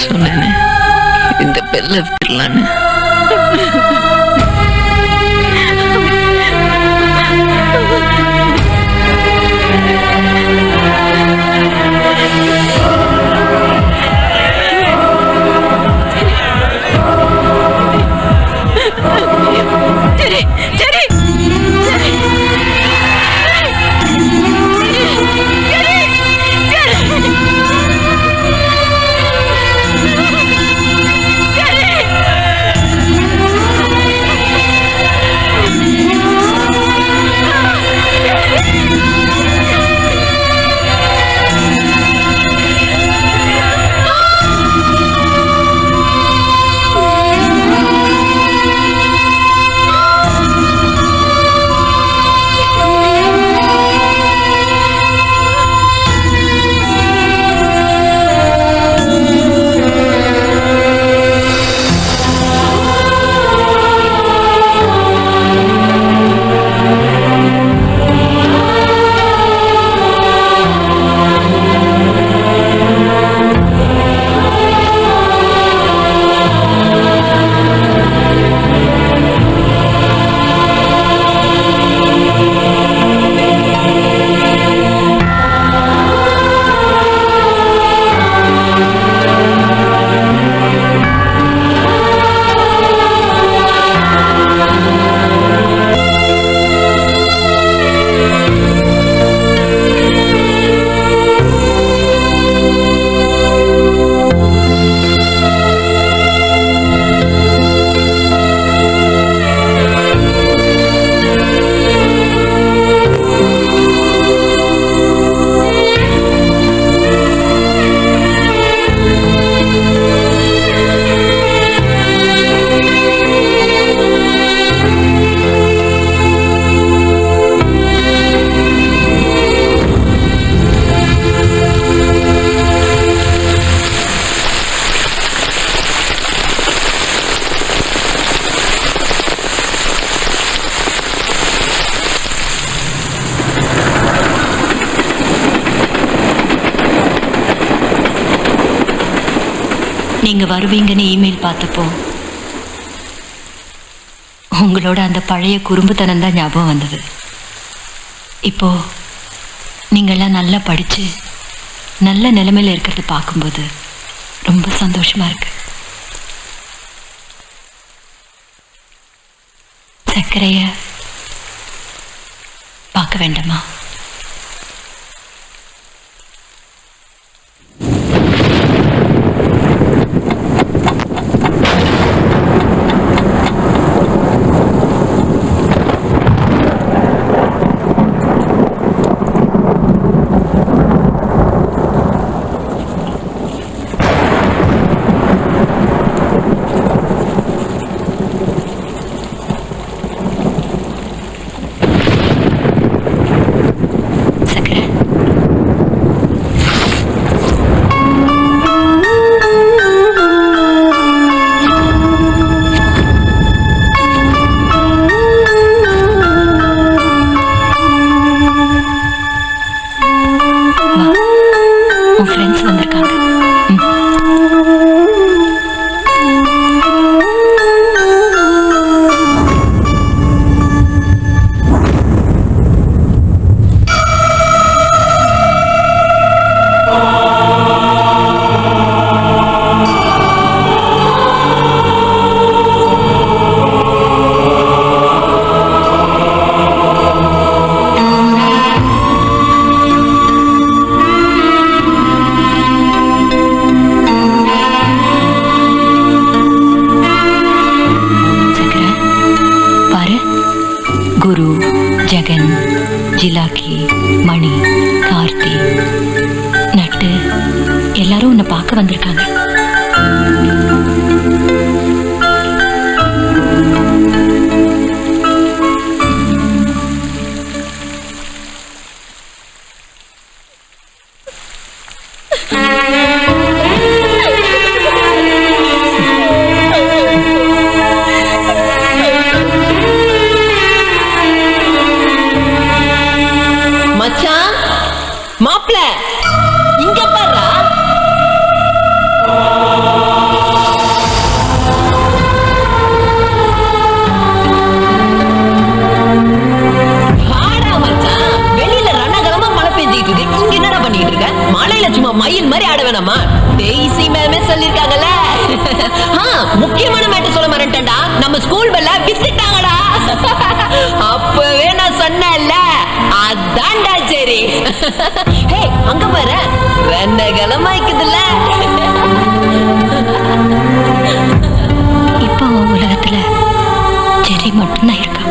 சொன்னேன்னு இந்த பெல்ல விட்டுலான்னு நீங்க வருவீங்கன்னு இமெயில் பார்த்தப்போ உங்களோட அந்த பழைய குறும்புத்தனம் தான் ஞாபகம் வந்தது. இப்போ நீங்கள்லாம் நல்லா படிச்சு நல்ல நிலைமையில இருக்கிறது பார்க்கும்போது ரொம்ப சந்தோஷமா இருக்கு. சர்க்கரைய பார்க்க வேண்டாமா? குரு, ஜெகன், ஜிலாக்கி, மணி, கார்த்தி, நட்டு எல்லாரும் உன்னை பார்க்க வந்திருக்காங்க. மாப்ள இங்க பாரு. வெளியில ரணகலமா மழை பெஞ்சிட்டு இருக்கு. இங்க என்னடா பண்ணிட்டு இருக்க? மழையில சும்மா மயில் மாதிரி ஆட வேணாமா? டெய்ஸி மேமே சொல்லிருக்காங்கல்ல. முக்கியமான மேட்டர் சொல்ல மறந்துட்டேன்டா. நம்ம ஸ்கூல் பெல்ல வித்துட்டாங்கடா. அப்பவே நான் சொன்னேன்ல, அதான்டா சரி. ஹே, அங்க பாரு, ரணகலமா இருக்குதுல்ல. இப்ப உலகத்துல ஜெரி மட்டும்தான் இருக்கா.